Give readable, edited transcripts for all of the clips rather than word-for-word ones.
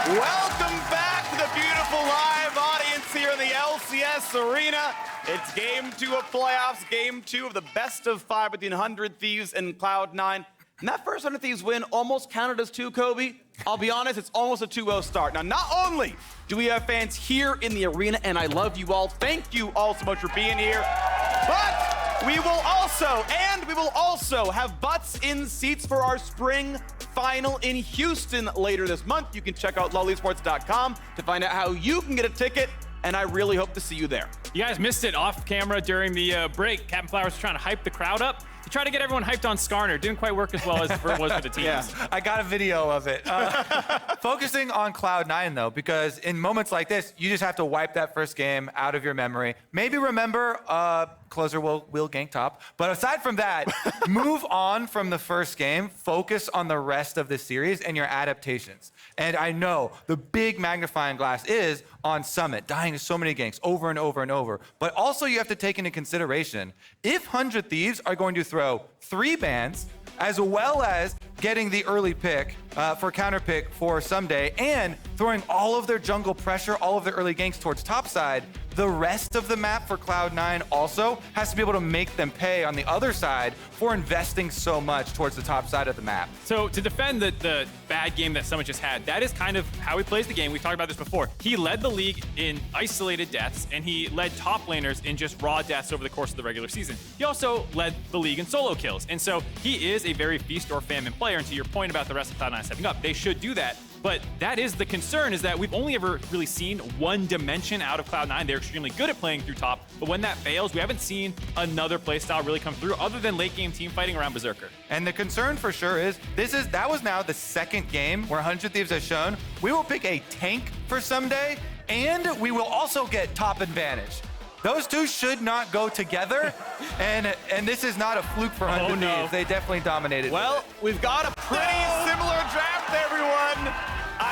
Welcome back to the beautiful live audience here in the LCS Arena. It's game 2 of playoffs, game 2 of the best of 5 between 100 Thieves and Cloud9. And that first 100 Thieves win almost counted as 2, Kobe. I'll be honest, it's almost a 2-0 start. Now, not only do we have fans here in the arena, and I love you all, thank you all so much for being here, but we will also have butts in seats for our spring final in Houston later this month. You can check out lowlysports.com to find out how you can get a ticket, and I really hope to see you there. You guys missed it off camera during the break. Captain Flower was trying to hype the crowd up. He tried to get everyone hyped on Skarner. Didn't quite work as well as it was for the teams. Yeah, I got a video of it. Focusing on Cloud9, though, because in moments like this, you just have to wipe that first game out of your memory. Maybe remember closer will gank top. But aside from that, move on from the first game, focus on the rest of the series and your adaptations. And I know the big magnifying glass is on Summit, dying to so many ganks over and over and over. But also you have to take into consideration, if 100 Thieves are going to throw 3 bans, as well as getting the early pick for counter pick for Ssumday, and throwing all of their jungle pressure, all of their early ganks towards topside, the rest of the map for Cloud9 also has to be able to make them pay on the other side for investing so much towards the top side of the map. So to defend the bad game that Summit just had, that is kind of how he plays the game. We've talked about this before. He led the league in isolated deaths, and he led top laners in just raw deaths over the course of the regular season. He also led the league in solo kills, and so he is a very feast or famine player. And to your point about the rest of Cloud9 stepping up, they should do that. But that is the concern, is that we've only ever really seen one dimension out of Cloud9. They're extremely good at playing through top, but when that fails, we haven't seen another playstyle really come through other than late game team fighting around Berserker. And the concern for sure is, that was now the second game where 100 Thieves has shown we will pick a tank for Ssumday, and we will also get top advantage. Those two should not go together, and this is not a fluke for 100 Thieves. They definitely dominated. Well, we've got a pretty similar draft, everyone.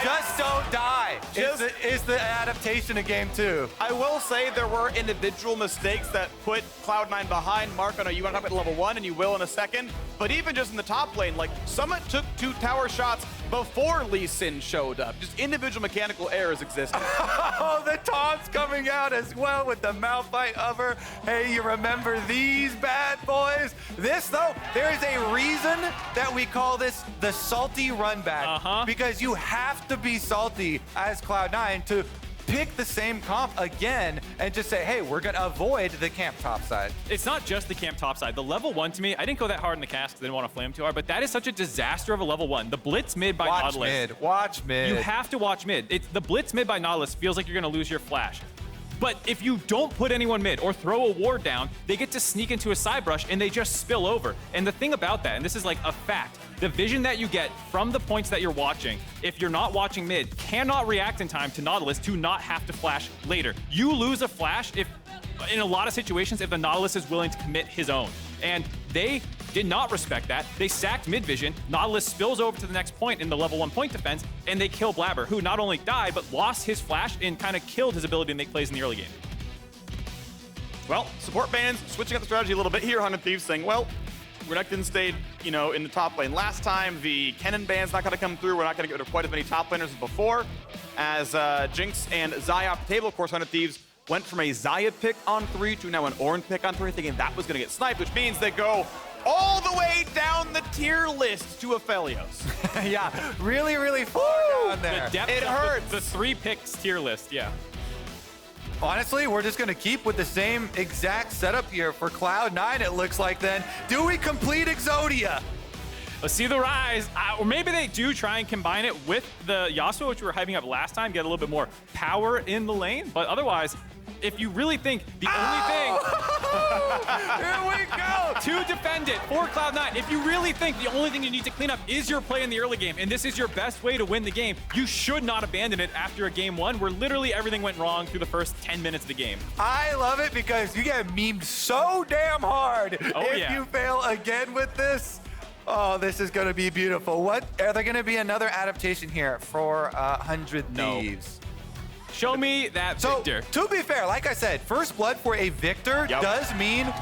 Just don't die. Is the adaptation of game 2. I will say there were individual mistakes that put Cloud9 behind. Mark, I know you want to talk about level 1, and you will in a second. But even just in the top lane, like, Summit took 2 tower shots before Lee Sin showed up. Just individual mechanical errors existed. Oh, the taunts coming out as well with the Malphite hover. Hey, you remember these bad boys? This, though, there is a reason that we call this the salty run back. Because you have to be salty as Cloud9 to pick the same comp again and just say, hey, we're going to avoid the camp topside. It's not just the camp topside. The level 1, to me, I didn't go that hard in the cast because I didn't want to flame too hard, but that is such a disaster of a level 1. The blitz mid by Nautilus. Watch mid. You have to watch mid. The blitz mid by Nautilus feels like you're going to lose your flash. But if you don't put anyone mid or throw a ward down, they get to sneak into a side brush and they just spill over. And the thing about that, and this is like a fact, the vision that you get from the points that you're watching, if you're not watching mid, cannot react in time to Nautilus to not have to flash later. You lose a flash if, in a lot of situations, if the Nautilus is willing to commit his own. And they did not respect that. They sacked mid vision. Nautilus spills over to the next point in the level 1 point defense, and they kill Blaber, who not only died, but lost his flash and kind of killed his ability to make plays in the early game. Well, support bans switching up the strategy a little bit here. 100 Thieves saying, well, Renekton stayed, in the top lane last time. The Kennen ban's not going to come through. We're not going to get rid of quite as many top laners as before. As Jinx and Xayah off the table, of course, 100 Thieves went from a Xayah pick on 3 to now an Ornn pick on 3, thinking that was going to get sniped, which means they go all the way down the tier list to Aphelios. Yeah, really, really far down there. The depth it hurts. The 3 picks tier list, yeah. Honestly, we're just going to keep with the same exact setup here for Cloud9, it looks like then. Do we complete Exodia? Let's see the Ryze. Or maybe they do try and combine it with the Yasuo, which we were hyping up last time, get a little bit more power in the lane. But otherwise, if you really think the only thing... Here we go! To defend it for Cloud9, if you really think the only thing you need to clean up is your play in the early game, and this is your best way to win the game, you should not abandon it after a game 1 where literally everything went wrong through the first 10 minutes of the game. I love it because you get memed so damn hard if you fail again with this. Oh, this is going to be beautiful. What are there going to be another adaptation here for 100 Thieves? Show me that Viktor. To be fair, like I said, first blood for a Viktor does mean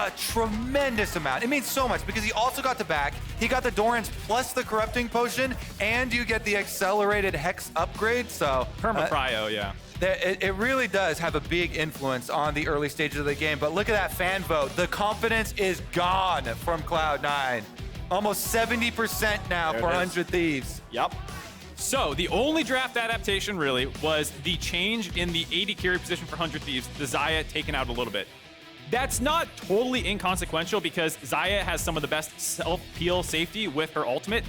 a tremendous amount. It means so much because he also got the back, he got the Doran's plus the Corrupting Potion, and you get the accelerated Hex upgrade, so... Perma-prio, yeah. It really does have a big influence on the early stages of the game, but look at that fan vote. The confidence is gone from Cloud9. Almost 70% now for 100 Thieves. Yep. So the only draft adaptation really was the change in the AD carry position for 100 Thieves, the Xayah taken out a little bit. That's not totally inconsequential because Xayah has some of the best self-peel safety with her ultimate,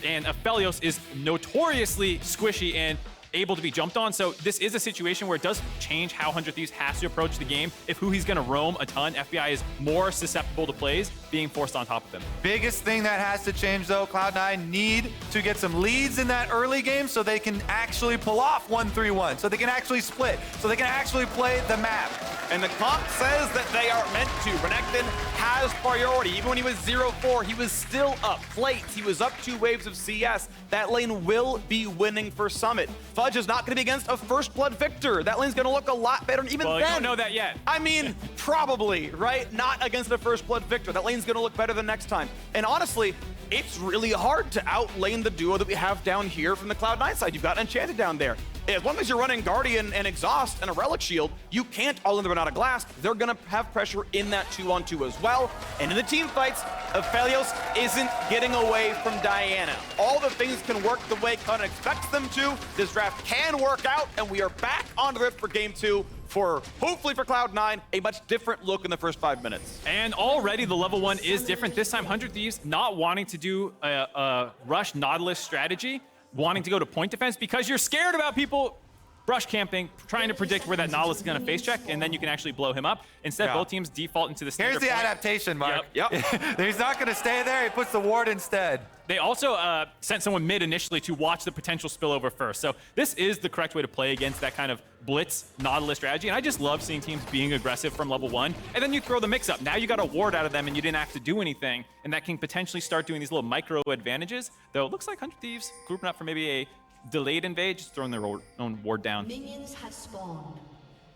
and Aphelios is notoriously squishy and able to be jumped on. So this is a situation where it does change how 100 Thieves has to approach the game. If huhi's going to roam a ton, FBI is more susceptible to plays being forced on top of them. Biggest thing that has to change though, Cloud9 need to get some leads in that early game so they can actually pull off 1-3-1, so they can actually split, so they can actually play the map. And the clock says that they are meant to. Renekton has priority. Even when he was 0-4, he was still up. Plates, he was up 2 waves of CS. That lane will be winning for Summit. Fudge is not going to be against a first blood Viktor. That lane's going to look a lot better. And even well, then, you don't know that yet. I mean, probably, right? Not against a first blood Viktor. That lane's going to look better the next time. And honestly, it's really hard to outlane the duo that we have down here from the Cloud9 side. You've got Enchanted down there. As long as you're running Guardian and Exhaust and a Relic Shield, you can't all in the Renata Glasc. They're going to have pressure in that 2-on-2 as well. And in the team fights, Aphelios isn't getting away from Diana. All the things can work the way Cloud9 expects them to. This draft can work out, and we are back on the rift for Game 2 for, hopefully for Cloud9, a much different look in the first 5 minutes. And already the level 1 is different. This time, 100 Thieves not wanting to do a rush Nautilus strategy, wanting to go to point defense because you're scared about people brush camping, trying to predict where that Nautilus is going to face check, and then you can actually blow him up. Instead, both teams default into the standard Here's the point. adaptation, Mark. Yep. He's not going to stay there. He puts the ward instead. They also sent someone mid initially to watch the potential spillover first. So this is the correct way to play against that kind of blitz Nautilus strategy. And I just love seeing teams being aggressive from level 1. And then you throw the mix up. Now you got a ward out of them and you didn't have to do anything. And that can potentially start doing these little micro advantages. Though it looks like 100 Thieves grouping up for maybe a delayed invade, just throwing their own ward down. Minions have spawned.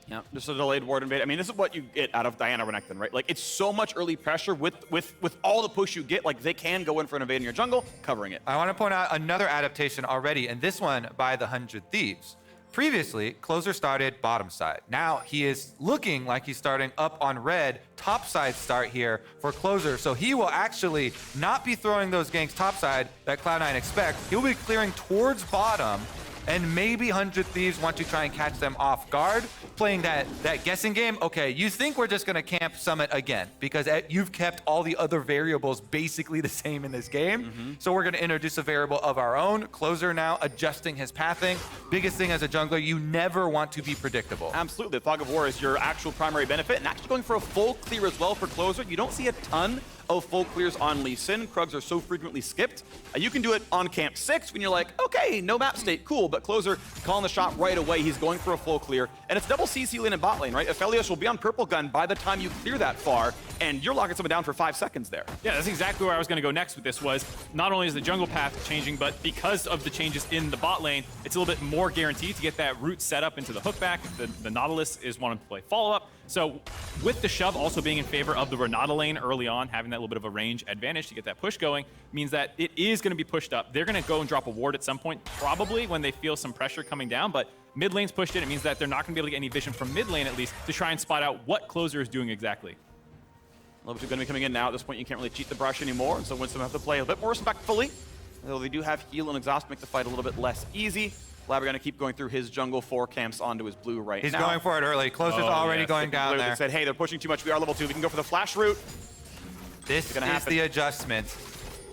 Yeah, just a delayed ward invade. I mean, this is what you get out of Diana Renekton, right? Like, it's so much early pressure with all the push you get. Like, they can go in for an invade in your jungle, covering it. I want to point out another adaptation already, and this one by the 100 Thieves. Previously, Closer started bottom side. Now he is looking like he's starting up on red, top side start here for Closer. So he will actually not be throwing those ganks top side that Cloud9 expect. He'll be clearing towards bottom, and maybe 100 Thieves want to try and catch them off guard, playing that guessing game. Okay, you think we're just going to camp Summit again because you've kept all the other variables basically the same in this game. So we're going to introduce a variable of our own. Closer now adjusting his pathing. Biggest thing as a jungler, you never want to be predictable. Absolutely. The Fog of War is your actual primary benefit, and actually going for a full clear as well for Closer. You don't see a ton of full clears on Lee Sin. Krugs are so frequently skipped. You can do it on Camp 6 when you're like, okay, no map state, cool. But Closer calling the shot right away. He's going for a full clear. And it's double CC lane and bot lane, right? Aphelios will be on purple gun by the time you clear that far, and you're locking someone down for 5 seconds there. Yeah, that's exactly where I was going to go next with this was not only is the jungle path changing, but because of the changes in the bot lane, it's a little bit more guaranteed to get that root set up into the hook back. The Nautilus is wanting to play follow-up. So with the shove also being in favor of the Renata lane early on, having that little bit of a range advantage to get that push going, means that it is going to be pushed up. They're going to go and drop a ward at some point, probably when they feel some pressure coming down, but mid lane's pushed in. It means that they're not going to be able to get any vision from mid lane at least to try and spot out what Closer is doing exactly. Level 2 going to be coming in now. At this point, you can't really cheat the brush anymore, and so Winsome have to play a bit more respectfully. Though they do have heal and exhaust, make the fight a little bit less easy. Blaber going to keep going through his jungle 4 camps onto his blue right now. He's going for it early. Closer's already going down blue, there. They said, hey, they're pushing too much. We are level 2. We can go for the flash route. This is happen. the adjustment.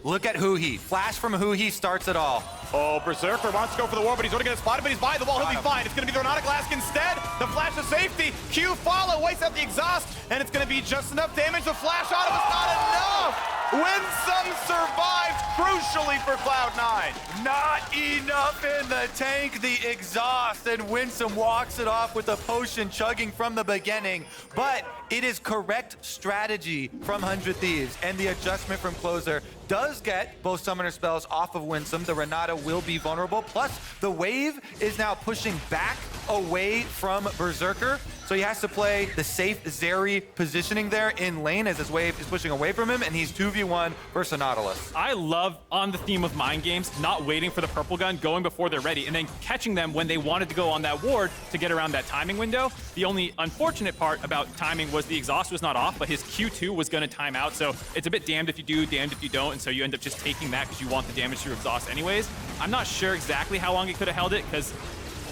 Look at huhi. Flash from huhi starts it all. Oh, Berserker wants to go for the war, but he's already going to spot it, but he's by the wall. He'll be fine. It's going to be the Renata Glasc instead. The flash of safety. Q follow, wipes out the exhaust, and it's going to be just enough damage. The flash on him is not enough. Winsome survived crucially for Cloud9. Not enough in the tank, the exhaust, and Winsome walks it off with a potion chugging from the beginning. But it is correct strategy from 100 Thieves, and the adjustment from Closer does get both summoner spells off of Winsome. The Renata will be vulnerable, plus the wave is now pushing back away from Berserker. So he has to play the safe Zeri positioning there in lane as his wave is pushing away from him, and he's 2v1 versus Nautilus. I love, on the theme of mind games, not waiting for the purple gun, going before they're ready, and then catching them when they wanted to go on that ward to get around that timing window. The only unfortunate part about timing was the exhaust was not off, but his Q2 was going to time out, so it's a bit damned if you do, damned if you don't, and so you end up just taking that because you want the damage to your exhaust anyways. I'm not sure exactly how long he could have held it, because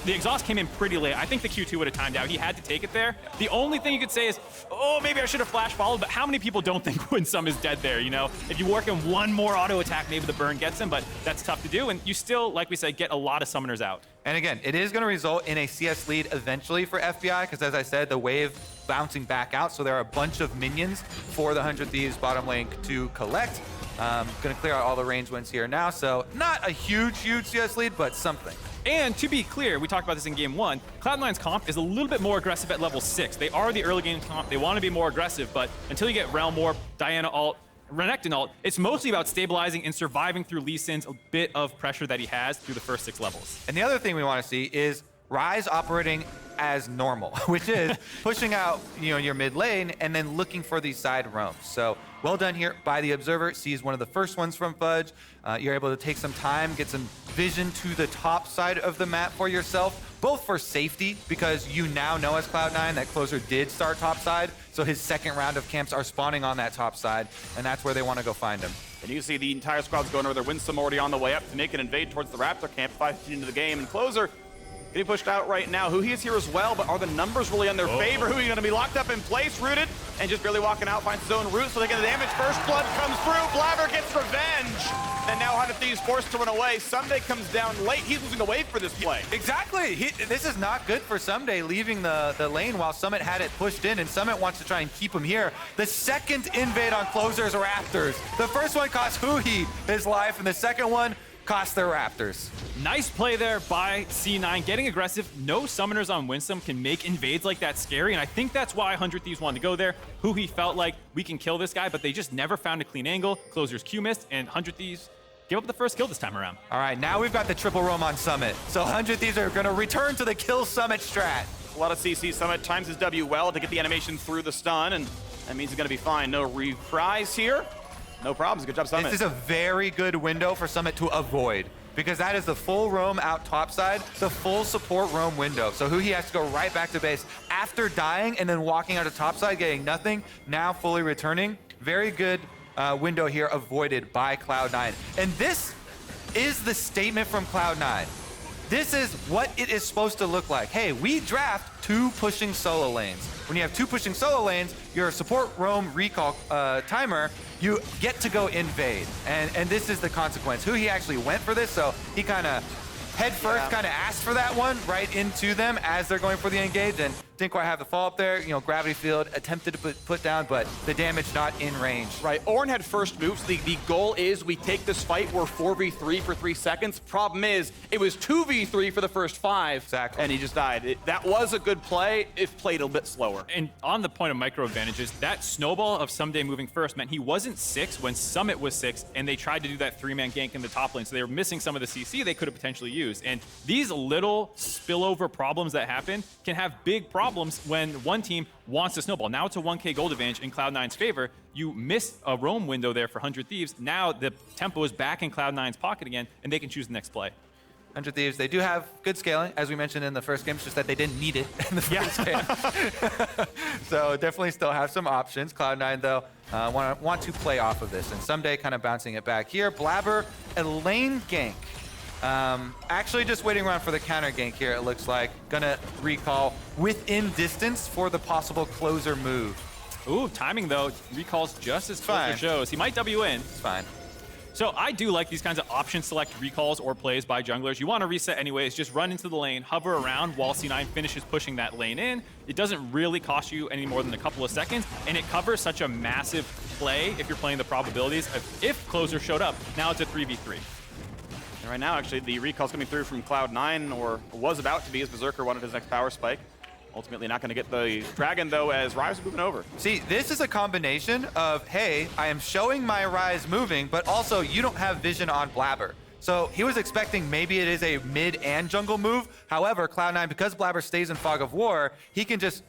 the exhaust came in pretty late. I think the Q2 would have timed out. He had to take it there. The only thing you could say is, oh, maybe I should have flash followed, but how many people don't think Winsome is dead there, you know? If you work in one more auto attack, maybe the burn gets him, but that's tough to do, and you still, like we said, get a lot of summoners out. And again, it is going to result in a CS lead eventually for FBI, because as I said, the wave bouncing back out, so there are a bunch of minions for the 100 Thieves bottom lane to collect. Going to clear out all the range wins here now, so not a huge CS lead, but something. And to be clear, we talked about this in game 1, Cloud9's comp is a little bit more aggressive at level 6. They are the early game comp, they want to be more aggressive, but until you get Realm Warp, Diana ult, Renekton ult, it's mostly about stabilizing and surviving through Lee Sin's a bit of pressure that he has through the first 6 levels. And the other thing we want to see is Ryze operating as normal, which is pushing out, your mid lane and then looking for these side roams. So well done here by the Observer. Sees one of the first ones from Fudge. You're able to take some time, get some vision to the top side of the map for yourself, both for safety, because you now know as Cloud9 that Closer did start top side, so his second round of camps are spawning on that top side, and that's where they want to go find him. And you see the entire squad's going over there. Winsome already on the way up to make an invade towards the Raptor camp, 5 into the game, and Closer getting pushed out right now. Huhi is here as well, but are the numbers really in their favor? Huhi going to be locked up in place, rooted, and just barely walking out, finds his own route, so they get the damage. First blood comes through, Blaber gets revenge, and now 100 Thieves forced to run away. Ssumday comes down late. He's losing the wave for this play. Exactly. This is not good for Ssumday leaving the lane while Summit had it pushed in, and Summit wants to try and keep him here. The second invade on Closer's Raptors. The first one cost Huhi his life, and the second one cost their Raptors. Nice play there by C9, getting aggressive. No summoners on Winsome can make invades like that scary, and I think that's why 100 Thieves wanted to go there. Huhi felt like, we can kill this guy, but they just never found a clean angle. Closer's Q missed, and 100 Thieves give up the first kill this time around. All right, now we've got the triple roam on Summit. So 100 Thieves are going to return to the kill Summit strat. A lot of CC. Summit times his W well to get the animation through the stun, and that means he's going to be fine. No reprise here. No problems. Good job, Summit. This is a very good window for Summit to avoid, because that is the full roam out topside, the full support roam window. So Huhi has to go right back to base after dying and then walking out to topside, getting nothing, now fully returning. Very good window here avoided by Cloud9. And this is the statement from Cloud9. This is what it is supposed to look like. Hey, we draft 2 pushing solo lanes. When you have 2 pushing solo lanes, your support roam recall timer, you get to go invade. And this is the consequence. Huhi actually went for this, so he kind of head first kind of asked for that one right into them as they're going for the engage, and didn't quite have the follow up there. Gravity field attempted to put down, but the damage not in range. Right, Ornn had first moves. The goal is we take this fight, we're 4v3 for 3 seconds. Problem is, it was 2v3 for the first 5, exactly, and he just died. That was a good play, if played a bit slower. And on the point of micro advantages, that snowball of Ssumday moving first meant he wasn't 6 when Summit was 6, and they tried to do that 3-man gank in the top lane, so they were missing some of the CC they could have potentially used. And these little spillover problems that happen can have big problems when one team wants to snowball. Now it's a 1k gold advantage in Cloud9's favor. You miss a roam window there for 100 Thieves. Now the tempo is back in Cloud9's pocket again, and they can choose the next play. 100 Thieves, they do have good scaling, as we mentioned in the first game. It's just that they didn't need it in the first game. So definitely still have some options. Cloud9, though, want to play off of this. And Ssumday kind of bouncing it back here. Blaber, a lane gank. Actually just waiting around for the counter gank here, it looks like. Gonna recall within distance for the possible Closer move. Ooh, timing though, recalls just as Closer shows. He might W in. It's fine. So I do like these kinds of option select recalls or plays by junglers. You want to reset anyways, just run into the lane, hover around while C9 finishes pushing that lane in. It doesn't really cost you any more than a couple of seconds, and it covers such a massive play if you're playing the probabilities of if Closer showed up. Now it's a 3v3. And right now, actually, the recall's coming through from Cloud9, or was about to be, as Berserker wanted his next power spike. Ultimately not going to get the Dragon, though, as Ryze is moving over. See, this is a combination of, hey, I am showing my Ryze moving, but also you don't have vision on Blaber. So he was expecting maybe it is a mid and jungle move. However, Cloud9, because Blaber stays in Fog of War, he can just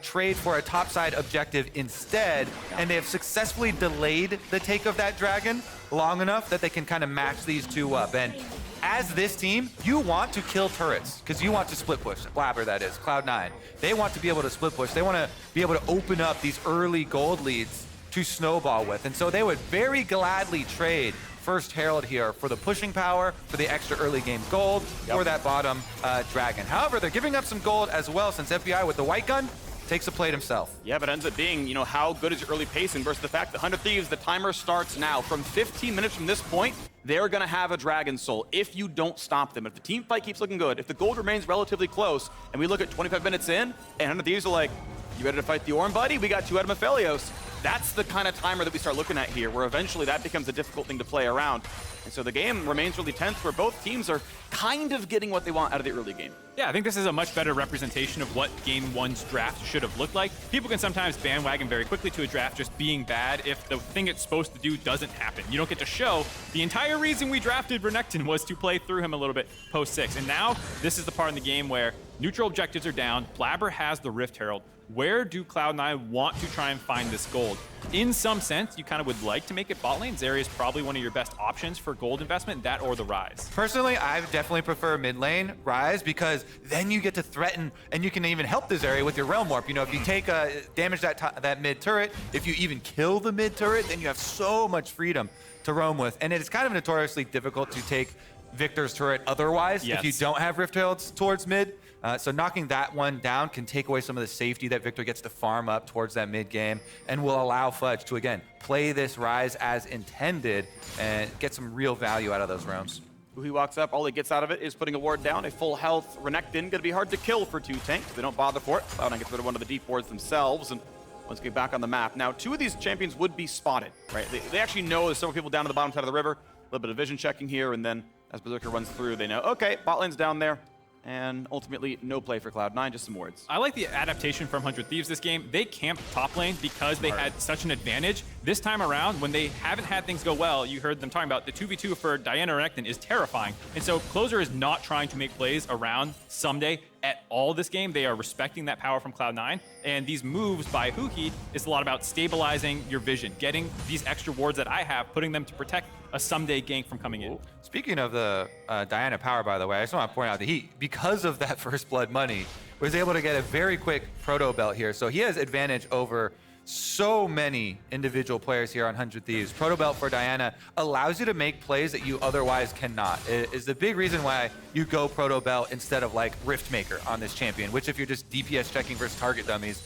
trade for a topside objective instead, and they have successfully delayed the take of that dragon long enough that they can kind of match these two up. And as this team, you want to kill turrets because you want to split push. Blaber, that is, Cloud9. They want to be able to split push. They want to be able to open up these early gold leads to snowball with. And so they would very gladly trade first Herald here for the pushing power, for the extra early game gold, for that bottom dragon. However, they're giving up some gold as well since FBI with the white gun takes the plate himself. Yeah, but it ends up being, how good is your early pacing versus the fact that 100 Thieves, the timer starts now. From 15 minutes from this point, they're going to have a Dragon Soul if you don't stop them. If the team fight keeps looking good, if the gold remains relatively close, and we look at 25 minutes in, and 100 Thieves are like, you ready to fight the Ornn, buddy? We got 2 out of Aphelios. That's the kind of timer that we start looking at here, where eventually that becomes a difficult thing to play around. And so the game remains really tense, where both teams are kind of getting what they want out of the early game. Yeah, I think this is a much better representation of what Game 1's draft should have looked like. People can sometimes bandwagon very quickly to a draft just being bad if the thing it's supposed to do doesn't happen. You don't get to show the entire reason we drafted Renekton was to play through him a little bit post-6. And now this is the part in the game where neutral objectives are down. Blaber has the Rift Herald. Where do Cloud9 want to try and find this gold? In some sense, you kind of would like to make it bot lane. Zeri is probably one of your best options for gold investment, that or the Ryze. Personally, I definitely prefer mid lane Ryze because then you get to threaten and you can even help this area with your Realm Warp. If you take damage that mid turret, if you even kill the mid turret, then you have so much freedom to roam with. And it is kind of notoriously difficult to take Viktor's turret otherwise if you don't have Rift Heralds towards mid. So knocking that one down can take away some of the safety that Viktor gets to farm up towards that mid game and will allow Fudge to, again, play this Ryze as intended and get some real value out of those roams. Huhi walks up, all he gets out of it is putting a ward down, a full health Renekton, gonna be hard to kill for 2 tanks. They don't bother for it. Cloud9 gets rid of one of the deep wards themselves, and once we get back on the map. Now, 2 of these champions would be spotted, right? They actually know there's several people down to the bottom side of the river, a little bit of vision checking here, and then as Berserker runs through, they know, okay, bot lane's down there. And ultimately, no play for Cloud9, just some wards. I like the adaptation from 100 Thieves this game. They camped top lane because they had such an advantage. This time around, when they haven't had things go well, you heard them talking about the 2v2 for Diana Renekton is terrifying. And so Closer is not trying to make plays around Ssumday at all this game. They are respecting that power from Cloud9. And these moves by huhi is a lot about stabilizing your vision, getting these extra wards that I have, putting them to protect a Ssumday gank from coming in. Speaking of the Diana power, by the way, I just want to point out that he, because of that first blood money, was able to get a very quick proto belt here. So he has advantage over so many individual players here on 100 Thieves. Proto belt for Diana allows you to make plays that you otherwise cannot. It is the big reason why you go proto belt instead of like Rift Maker on this champion, which if you're just DPS checking versus target dummies,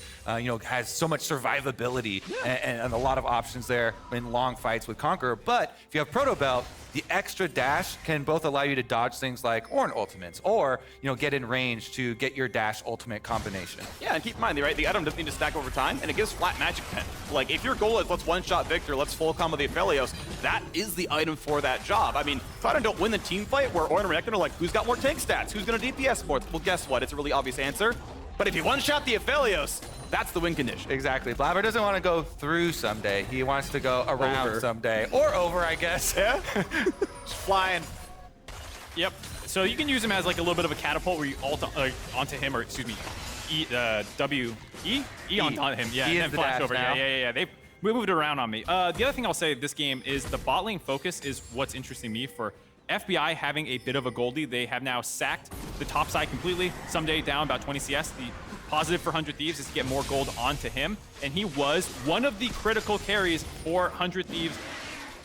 has so much survivability and a lot of options there in long fights with Conqueror. But if you have proto belt, the extra dash can both allow you to dodge things like Ornn ultimates or, get in range to get your dash ultimate combination. Yeah, and keep in mind, right, the item doesn't need to stack over time, and it gives flat magic pen. Like, if your goal is let's one-shot Viktor, let's full combo the Aphelios, that is the item for that job. I mean, Cloud9 don't win the team fight where Ornn and Renekton are like, who's got more tank stats? Who's going to DPS more? Well, guess what? It's a really obvious answer. But if you one-shot the Aphelios, that's the win condition. Exactly. Blaber doesn't want to go through Ssumday. He wants to go around Ssumday. Or over, I guess. Yeah? Just flying. Yep. So you can use him as like a little bit of a catapult where you ult onto him, or excuse me, E onto him. Yeah, and then flash over. Now. Yeah. They moved it around on me. The other thing I'll say this game is the bot lane focus is what's interesting me for FBI having a bit of a gold lead. They have now sacked the top side completely. Ssumday down about 20 CS. The positive for 100 Thieves is to get more gold onto him, and he was one of the critical carries for 100 Thieves.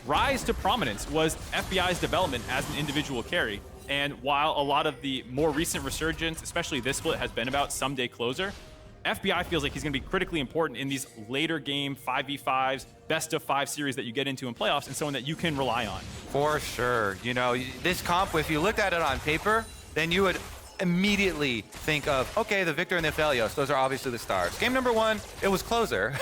Rise to prominence was FBI's development as an individual carry. And while a lot of the more recent resurgence, especially this split, has been about Ssumday Closer, FBI feels like he's going to be critically important in these later game 5v5s, best of 5 series that you get into in playoffs, and someone that you can rely on. For sure. This comp, if you looked at it on paper, then you would immediately think of, okay, the Viktor and the Aphelios, those are obviously the stars. Game number 1, it was Closer.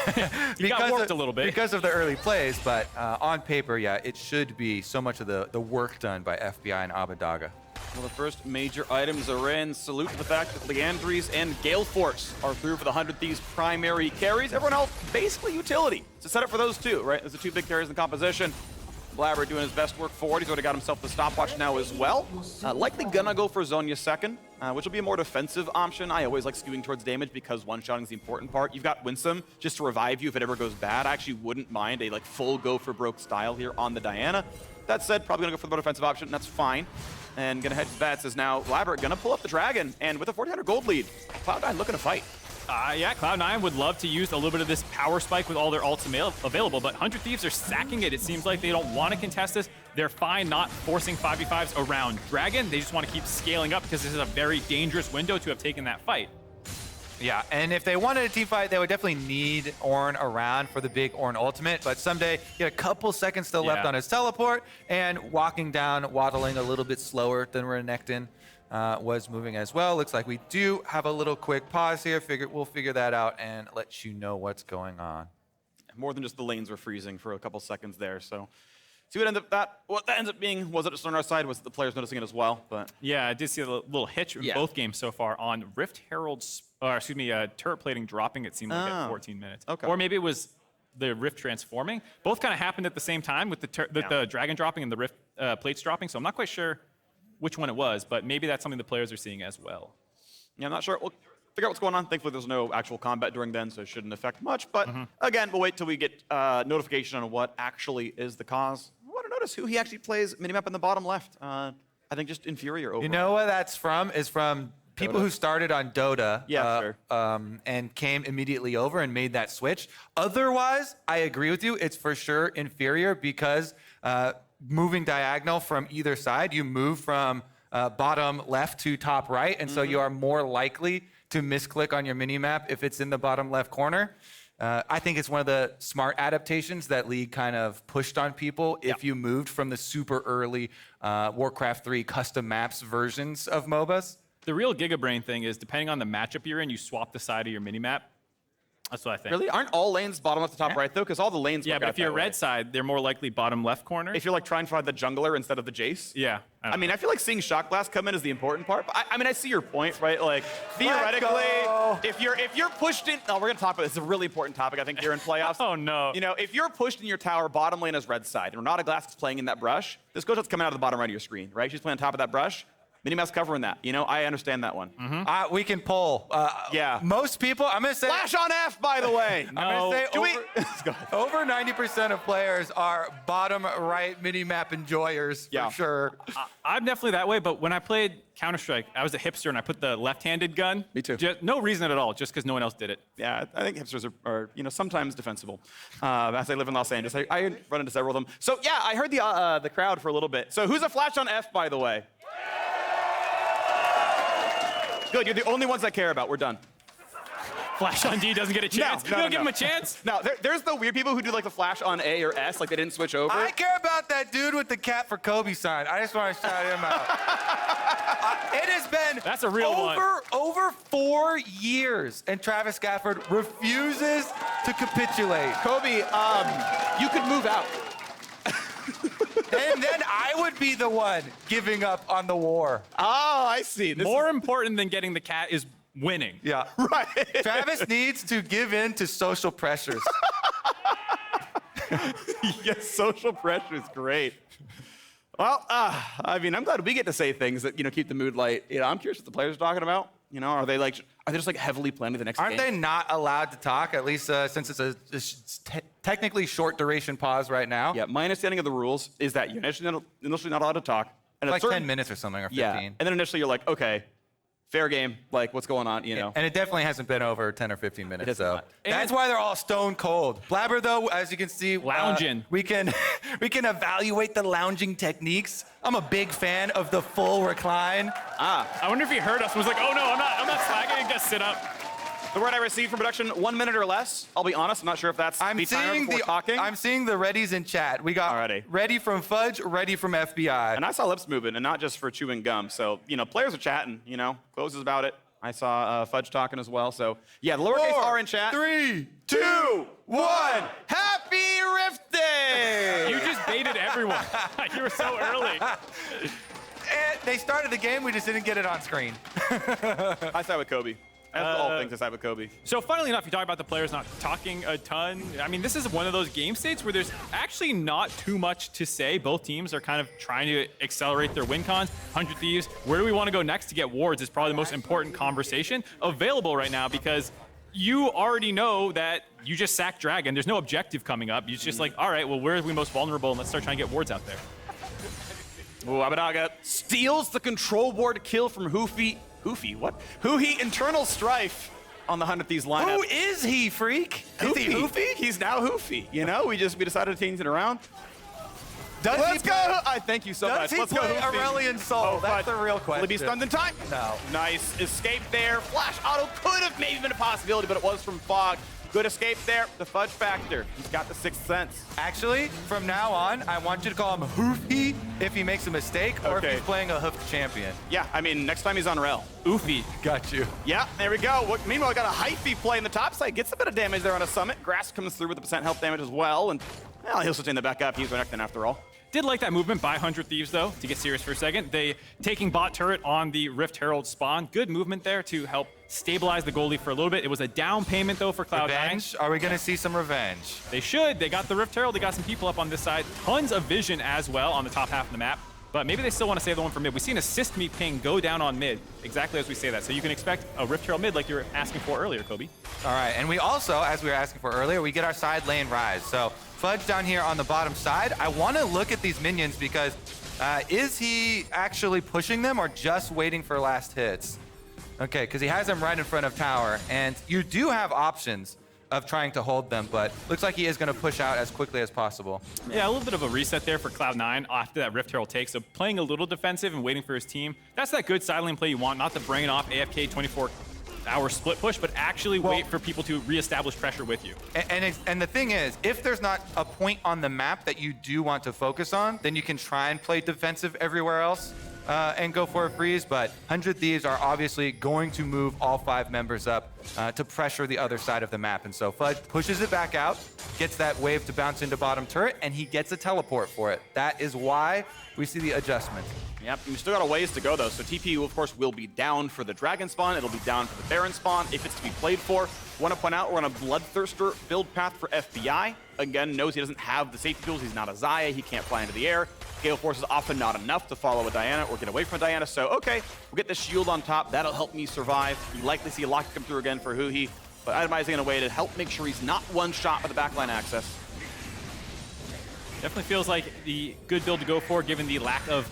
He got warped a little bit. Because of the early plays, but on paper, yeah, it should be so much of the work done by FBI and Abbedagge. Well, the first major items are in. Salute to the fact that Leandries and Gale Force are through for the 100 Thieves primary carries. Everyone else, basically utility. It's a setup for those two, right? There's the 2 big carries in the composition. Blaber doing his best work forward. He's already got himself the stopwatch now as well. Likely gonna go for Zhonya second. which will be a more defensive option. I always like skewing towards damage because one-shotting is the important part. You've got Winsome just to revive you if it ever goes bad. I actually wouldn't mind a like full go for broke style here on the Diana. That said, probably gonna go for the more defensive option, and that's fine. And gonna hedge his bets is now Blaber gonna pull up the Dragon, and with a 1,400 gold lead, Cloud9 looking to fight. Yeah, Cloud9 would love to use a little bit of this power spike with all their ults available, but 100 Thieves are sacking it. It seems like they don't want to contest this. They're fine not forcing 5v5s around Dragon. They just want to keep scaling up because this is a very dangerous window to have taken that fight. Yeah, and if they wanted a team fight, they would definitely need Ornn around for the big Ornn ultimate. But Ssumday, he had a couple seconds still left on his teleport, and walking down, waddling a little bit slower than Renekton was moving as well. Looks like we do have a little quick pause here. We'll figure that out and let you know what's going on. More than just the lanes were freezing for a couple seconds there, so see what that ends up being. Was it just on our side? Was the players noticing it as well? But yeah, I did see a little hitch in both games so far on Rift Herald's, turret plating dropping, it seemed like at 14 minutes. Okay. Or maybe it was the Rift transforming. Both kind of happened at the same time with the Dragon dropping and the Rift plates dropping, so I'm not quite sure which one it was, but maybe that's something the players are seeing as well. Yeah, I'm not sure. We'll figure out what's going on. Thankfully, there's no actual combat during then, so it shouldn't affect much. But again, we'll wait till we get notification on what actually is the cause. I want to notice who he actually plays minimap in the bottom left. I think just inferior overall. You know what that's from? Is from people who started on Dota and came immediately over and made that switch. Otherwise, I agree with you. It's for sure inferior because moving diagonal from either side, you move from bottom left to top right, and so you are more likely to misclick on your minimap if it's in the bottom left corner. I think it's one of the smart adaptations that League kind of pushed on people if you moved from the super early Warcraft 3 custom maps versions of MOBAs. The real Gigabrain thing is, depending on the matchup you're in, you swap the side of your minimap. That's what I think. Really? Aren't all lanes bottom left to top right, though? Because all the lanes Yeah, work but out if you're that way. red side, they're more likely bottom left corner. If you're like trying to find the jungler instead of the Jace. Yeah. I mean, I feel like seeing Shock Blast come in is the important part. But I mean, I see your point, right? Like, theoretically, if you're pushed in, we're gonna talk about this. It's a really important topic, I think, here in playoffs. Oh no. You know, if you're pushed in your tower, bottom lane is red side, and Renata Glasc is playing in that brush, this goes coming out of the bottom right of your screen, right? She's playing on top of that brush. Minimap's covering that. You know, I understand that one. We can pull. Most people, I'm going to say. Flash on F, by the way. I'm going to say Let's go. over 90% of players are bottom right minimap enjoyers, for sure. I'm definitely that way, but when I played Counter-Strike, I was a hipster and I put the left-handed gun. Me too. No reason at all, just because no one else did it. Yeah, I think hipsters are you know, sometimes defensible. As I live in Los Angeles, I run into several of them. So yeah, I heard the crowd for a little bit. So who's a flash on F, by the way? Good, you're the only ones I care about. We're done. Flash on D doesn't get a chance. No, You don't give him a chance? No, there's the weird people who do like the flash on A or S, like they didn't switch over. I care about that dude with the cat for Kobe sign. I just want to shout him out. It has been That's a real over 4 years, and Travis Gafford refuses to capitulate. Kobe, you could move out. And then I would be the one giving up on the war. Oh, I see. More important than getting the cat is winning. Yeah. Right. Travis needs to give in to social pressures. Yes, social pressure is great. Well, I mean, I'm glad we get to say things that, you know, keep the mood light. You know, I'm curious what the players are talking about. You know, are they just like heavily planning the next game? Aren't they not allowed to talk, at least since it's a technically short duration pause right now? Yeah, my understanding of the rules is that you're initially not allowed to talk. And Like 10 minutes or something, or 15. Yeah, and then initially you're like, okay, fair game, like what's going on, you know? And it definitely hasn't been over 10 or 15 minutes, has so not. that's why they're all stone cold. Blaber, though, as you can see, Lounging. We can evaluate the lounging techniques. I'm a big fan of the full recline. I wonder if he heard us and was like, oh no, I'm not slagging, and just sit up. The word I received from production, 1 minute or less. I'll be honest, I'm not sure if that's the timer before talking. I'm seeing the readies in chat. We got Alrighty. ready from Fudge, ready from FBI. And I saw lips moving, and not just for chewing gum. So, you know, players are chatting, you know, closes about it. I saw Fudge talking as well. So, yeah, the lowercase are in chat. 3, 2, 1. Happy Rift Day! You just baited everyone. You were so early. And they started the game, we just didn't get it on screen. I side with Kobe. As all things aside with Kobe. So funnily enough, you talk about the players not talking a ton. I mean, this is one of those game states where there's actually not too much to say. Both teams are kind of trying to accelerate their win cons. 100 Thieves, where do we want to go next to get wards is probably the most important conversation available right now, because you already know that you just sacked Dragon. There's no objective coming up. It's just like, all right, well, where are we most vulnerable? And let's start trying to get wards out there. Ooh, Abbedagge steals the control ward kill from huhi. What? Huhi Internal Strife on the 100 Thieves lineup. Who is he, Phreak? Is he Hufi? He's now hufi. You know, we decided to change it around. Let's go! I thank you so much. Does he Let's play go, Hufi. Aurelion Soul? That's the real question. Will he be stunned in time? No. Nice escape there. Flash auto could have maybe been a possibility, but it was from Fog. Good escape there. The Fudge factor. He's got the sixth sense. Actually, from now on, I want you to call him Hufi if he makes a mistake or if he's playing a hoofed champion. Yeah, I mean, next time he's on Rel. Oofy. Got you. Yeah, there we go. Meanwhile, we got a hyphy play in the top side. Gets a bit of damage there on a summit. Glasc comes through with the percent health damage as well. And, well, he'll sustain the back up. He's Renekton after all. Did like that movement by 100 Thieves, though, to get serious for a second. They taking bot turret on the Rift Herald spawn. Good movement there to help stabilize the goalie for a little bit. It was a down payment, though, for Cloud9. Revenge? Are we going to see some revenge? They should. They got the Rift Herald. They got some people up on this side. Tons of vision as well on the top half of the map. But maybe they still want to save the one for mid. We've seen assist me ping go down on mid, exactly as we say that. So you can expect a Rift Herald mid like you were asking for earlier, Kobe. All right, and we also, as we were asking for earlier, we get our side lane Ryze. So Fudge down here on the bottom side. I want to look at these minions because is he actually pushing them or just waiting for last hits? Okay, because he has them right in front of tower, and you do have options of trying to hold them, but looks like he is going to push out as quickly as possible. Yeah, a little bit of a reset there for Cloud9 after that Rift Herald take. So playing a little defensive and waiting for his team. That's that good side lane play you want, not the bring it off AFK 24-hour split push, but actually wait for people to reestablish pressure with you. And the thing is, if there's not a point on the map that you do want to focus on, then you can try and play defensive everywhere else and go for a freeze, but 100 Thieves are obviously going to move all 5 members up to pressure the other side of the map. And so Fudge pushes it back out, gets that wave to bounce into bottom turret, and he gets a teleport for it. That is why we see the adjustment. Yep, we still got a ways to go though. So TP, of course, will be down for the Dragon spawn. It'll be down for the Baron spawn if it's to be played for. Want to point out we're on a Bloodthirster build path for FBI. Again, knows he doesn't have the safety tools. He's not a Xayah. He can't fly into the air. Gale Force is often not enough to follow a Diana or get away from a Diana. So, okay, we'll get the shield on top. That'll help me survive. You likely see a lock come through again for huhi, but itemizing in a way to help make sure he's not one shot with the backline access. Definitely feels like the good build to go for, given the lack of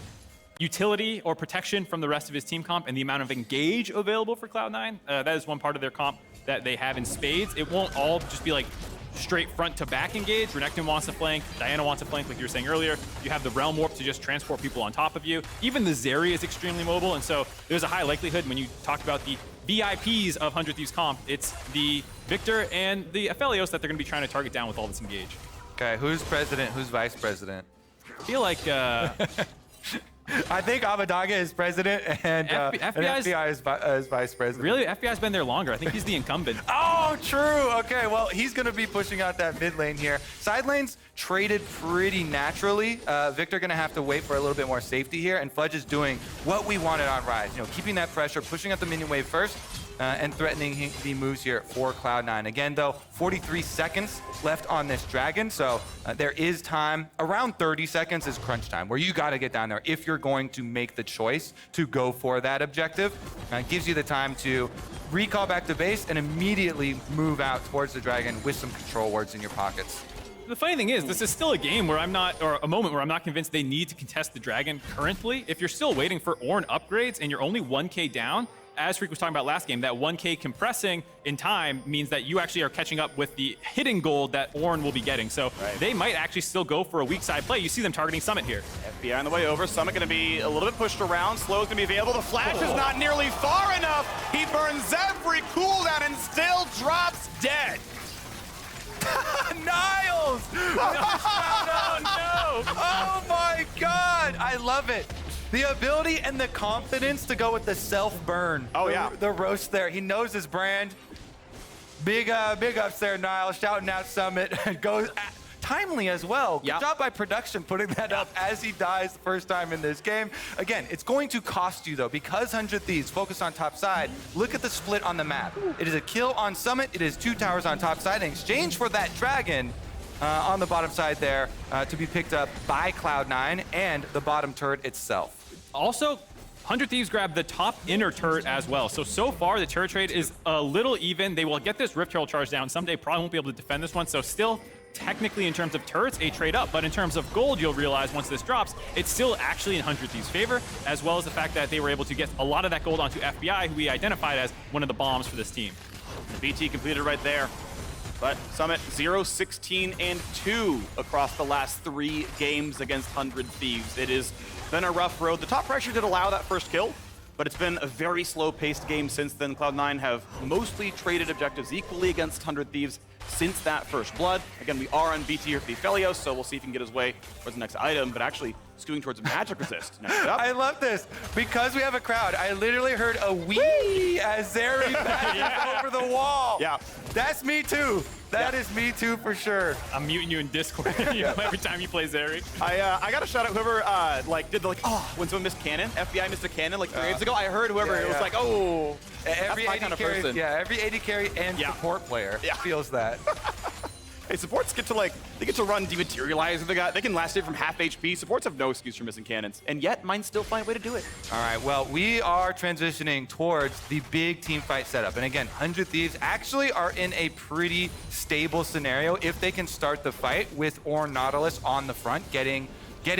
utility or protection from the rest of his team comp and the amount of engage available for Cloud9. That is one part of their comp that they have in spades. It won't all just be like straight front to back engage. Renekton wants to flank, Diana wants to flank, like you were saying earlier. You have the Realm Warp to just transport people on top of you. Even the Zeri is extremely mobile, and so there's a high likelihood when you talk about the VIPs of 100 Thieves comp, it's the Viktor and the Aphelios that they're going to be trying to target down with all this engage. Okay, who's president, who's vice president? I feel like I think Abbedagge is president and FBI is vice president. Really? FBI's been there longer. I think he's the incumbent. Oh, true. Okay, well, he's going to be pushing out that mid lane here. Side lanes traded pretty naturally. Viktor going to have to wait for a little bit more safety here, and Fudge is doing what we wanted on Ryze. You know, keeping that pressure, pushing out the minion wave first, and threatening the moves here for Cloud9. Again, though, 43 seconds left on this Dragon, so there is time. Around 30 seconds is crunch time, where you got to get down there if you're going to make the choice to go for that objective. It gives you the time to recall back to base and immediately move out towards the Dragon with some control wards in your pockets. The funny thing is, this is still a game where I'm not, or a moment where I'm not convinced they need to contest the Dragon currently. If you're still waiting for Ornn upgrades and you're only 1k down, as Phreak was talking about last game, that 1k compressing in time means that you actually are catching up with the hidden gold that Ornn will be getting. So they might actually still go for a weak side play. You see them targeting Summit here. FBI on the way over. Summit going to be a little bit pushed around. Slow's going to be available. The flash is not nearly far enough. He burns every cooldown and still drops dead. Niles! No! Oh my God! I love it. The ability and the confidence to go with the self-burn. Oh, yeah. The roast there. He knows his brand. Big ups there, Niles. Shouting out Summit. Goes timely as well. Good Yep. job by production putting that up as he dies the first time in this game. Again, it's going to cost you though, because 100 Thieves focus on top side. Look at the split on the map. It is a kill on Summit. It is 2 towers on top side in exchange for that dragon on the bottom side there to be picked up by Cloud9 and the bottom turret itself. Also, 100 Thieves grabbed the top inner turret as well. So far, the turret trade is a little even. They will get this Rift Herald charge down. Ssumday probably won't be able to defend this one, so still, technically, in terms of turrets, a trade up. But in terms of gold, you'll realize once this drops, it's still actually in 100 Thieves' favor, as well as the fact that they were able to get a lot of that gold onto FBI, who we identified as one of the bombs for this team. The BT completed right there. But Summit 0, 16, and 2 across the last 3 games against 100 Thieves. It has been a rough road. The top pressure did allow that first kill, but it's been a very slow-paced game since then. Cloud9 have mostly traded objectives equally against 100 Thieves since that first blood. Again, we are on BT here for the Aphelios, so we'll see if he can get his way towards the next item, but actually skewing towards magic resist. Next up. I love this. Because we have a crowd, I literally heard a wee as Zeri passes over the wall. Yeah. That's me too. That is me too for sure. I'm muting you in Discord every time you play Zeri. I got to shout out whoever did the when someone missed cannon, FBI missed a cannon like 3 games ago. I heard whoever it was like, oh, Every that's my AD kind of carry, person. every AD carry and support player feels that. Hey, supports get to they get to run dematerialize if they got. They can last it from half HP. Supports have no excuse for missing cannons, and yet mine still find a way to do it. All right, well, we are transitioning towards the big team fight setup. And again, 100 Thieves actually are in a pretty stable scenario if they can start the fight with Ornn Nautilus on the front, getting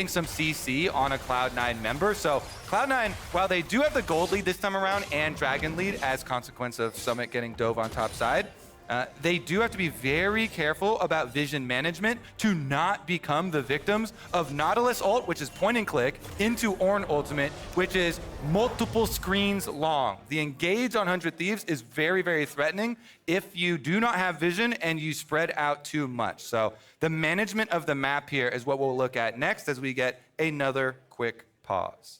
some CC on a Cloud9 member. So Cloud9, while they do have the gold lead this time around and dragon lead as consequence of Summit getting dove on top side, they do have to be very careful about vision management to not become the victims of Nautilus ult, which is point and click, into Ornn ultimate, which is multiple screens long. The engage on 100 Thieves is very, very threatening if you do not have vision and you spread out too much. So the management of the map here is what we'll look at next as we get another quick pause.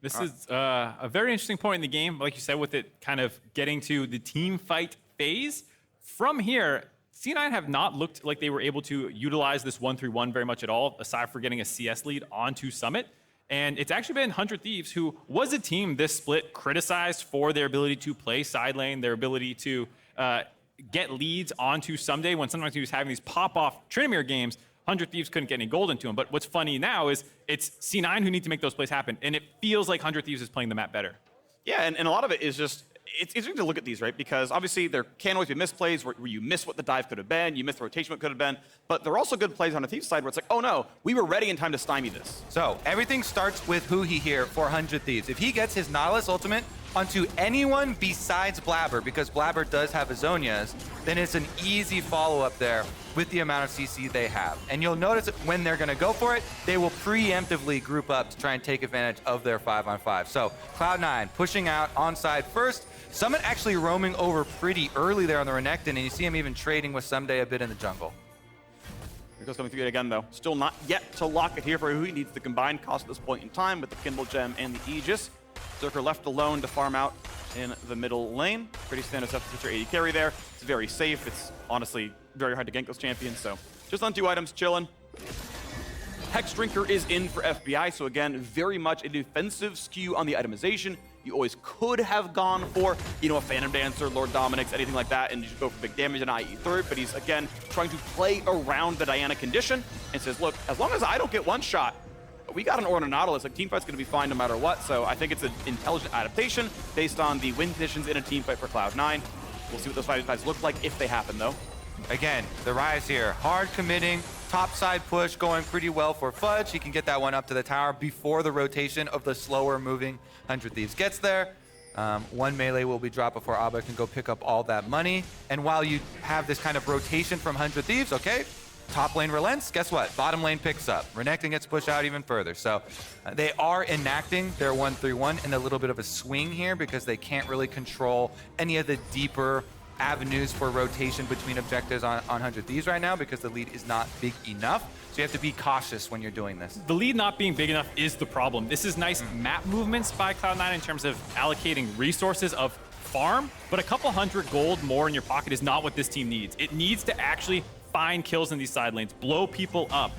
This is a very interesting point in the game, like you said, with it kind of getting to the team fight phase. From here, C9 have not looked like they were able to utilize this 1-3-1 very much at all, aside for getting a CS lead onto Summit. And it's actually been 100 Thieves, who was a team this split criticized for their ability to play side lane, their ability to get leads onto Ssumday when sometimes he was having these pop-off Tryndamere games. 100 Thieves couldn't get any gold into him. But what's funny now is it's C9 who need to make those plays happen, and it feels like 100 Thieves is playing the map better. Yeah, and a lot of it is just, it's interesting to look at these, right? Because obviously there can always be misplays where you miss what the dive could have been, you miss the rotation what could have been, but there are also good plays on the Thieves side where it's like, oh no, we were ready in time to stymie this. So everything starts with huhi here for 100 Thieves. If he gets his Nautilus ultimate onto anyone besides Blaber, because Blaber does have Azonias, then it's an easy follow-up there with the amount of CC they have. And you'll notice that when they're gonna go for it, they will preemptively group up to try and take advantage of their 5-on-5. So Cloud9 pushing out onside first. Summit actually roaming over pretty early there on the Renekton, and you see him even trading with Ssumday a bit in the jungle. Here goes coming through it again, though. Still not yet to lock it here for who he needs the combined cost at this point in time with the Kindle Gem and the Aegis. Berserker left alone to farm out in the middle lane. Pretty standard stuff to get your AD carry there. It's very safe. It's honestly very hard to gank those champions, so just on 2 items, chilling. Hex Drinker is in for FBI, so again, very much a defensive skew on the itemization. You always could have gone for, a Phantom Dancer, Lord Dominic's, anything like that, and just go for big damage and IE third, but he's, again, trying to play around the Diana condition and says, look, as long as I don't get one shot, we got an Ornn Nautilus, like teamfight's gonna be fine no matter what, so I think it's an intelligent adaptation based on the win conditions in a teamfight for Cloud9. We'll see what those fights look like if they happen, though. Again, the Ryze here, hard committing, top side push going pretty well for Fudge. He can get that one up to the tower before the rotation of the slower moving 100 Thieves gets there. One melee will be dropped before Abbedagge can go pick up all that money. And while you have this kind of rotation from 100 Thieves, okay, top lane relents, guess what? Bottom lane picks up. Renekton gets pushed out even further. So they are enacting their 1-3-1 in a little bit of a swing here because they can't really control any of the deeper avenues for rotation between objectives on 100 Thieves right now because the lead is not big enough. So you have to be cautious when you're doing this. The lead not being big enough is the problem. This is nice map movements by Cloud9 in terms of allocating resources of farm, but a couple hundred gold more in your pocket is not what this team needs. It needs to actually find kills in these side lanes, blow people up,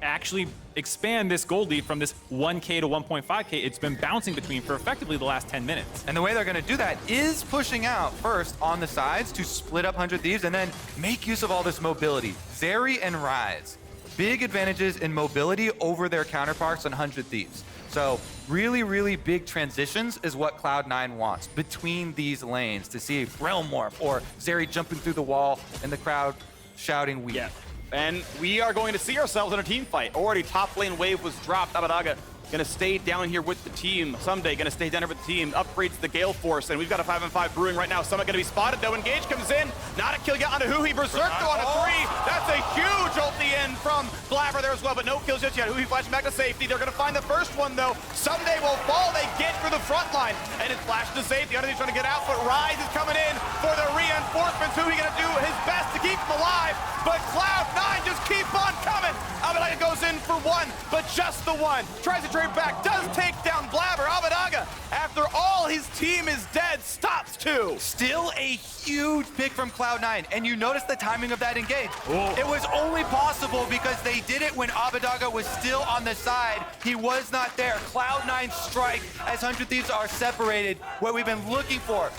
actually expand this gold lead from this 1K to 1.5K it's been bouncing between for effectively the last 10 minutes. And the way they're going to do that is pushing out first on the sides to split up 100 Thieves and then make use of all this mobility. Zeri and Ryze, big advantages in mobility over their counterparts on 100 Thieves. So really, really big transitions is what Cloud9 wants between these lanes to see Realm Warp or Zeri jumping through the wall and the crowd shouting "we." Yeah. And we are going to see ourselves in a team fight. Already top lane wave was dropped. Abbedagge gonna stay down here with the team. Ssumday gonna stay down here with the team. Upgrades the Gale Force, and we've got a 5-on-5 brewing right now. Summit gonna be spotted though. Engage comes in. Not a kill yet on a huhi. Berserker on a 3. That's a huge ulti in from Blaber there as well, but no kills just yet. huhi flashing back to safety. They're gonna find the first one though. Ssumday will fall. They get through the front line, and it's flashed to safety. Underneath trying to get out, but Ryze is coming in for the reinforcements. huhi gonna do his best to keep him alive, but Cloud9 just keep on coming. Abbedagge goes in for one, but just the one. Tries to trade back, does take down Blaber. Abbedagge, after all his team is dead, stops two. Still a huge pick from Cloud9, and you notice the timing of that engage. Whoa. It was only possible because they did it when Abbedagge was still on the side. He was not there. Cloud9 strike as 100 Thieves are separated. What we've been looking for,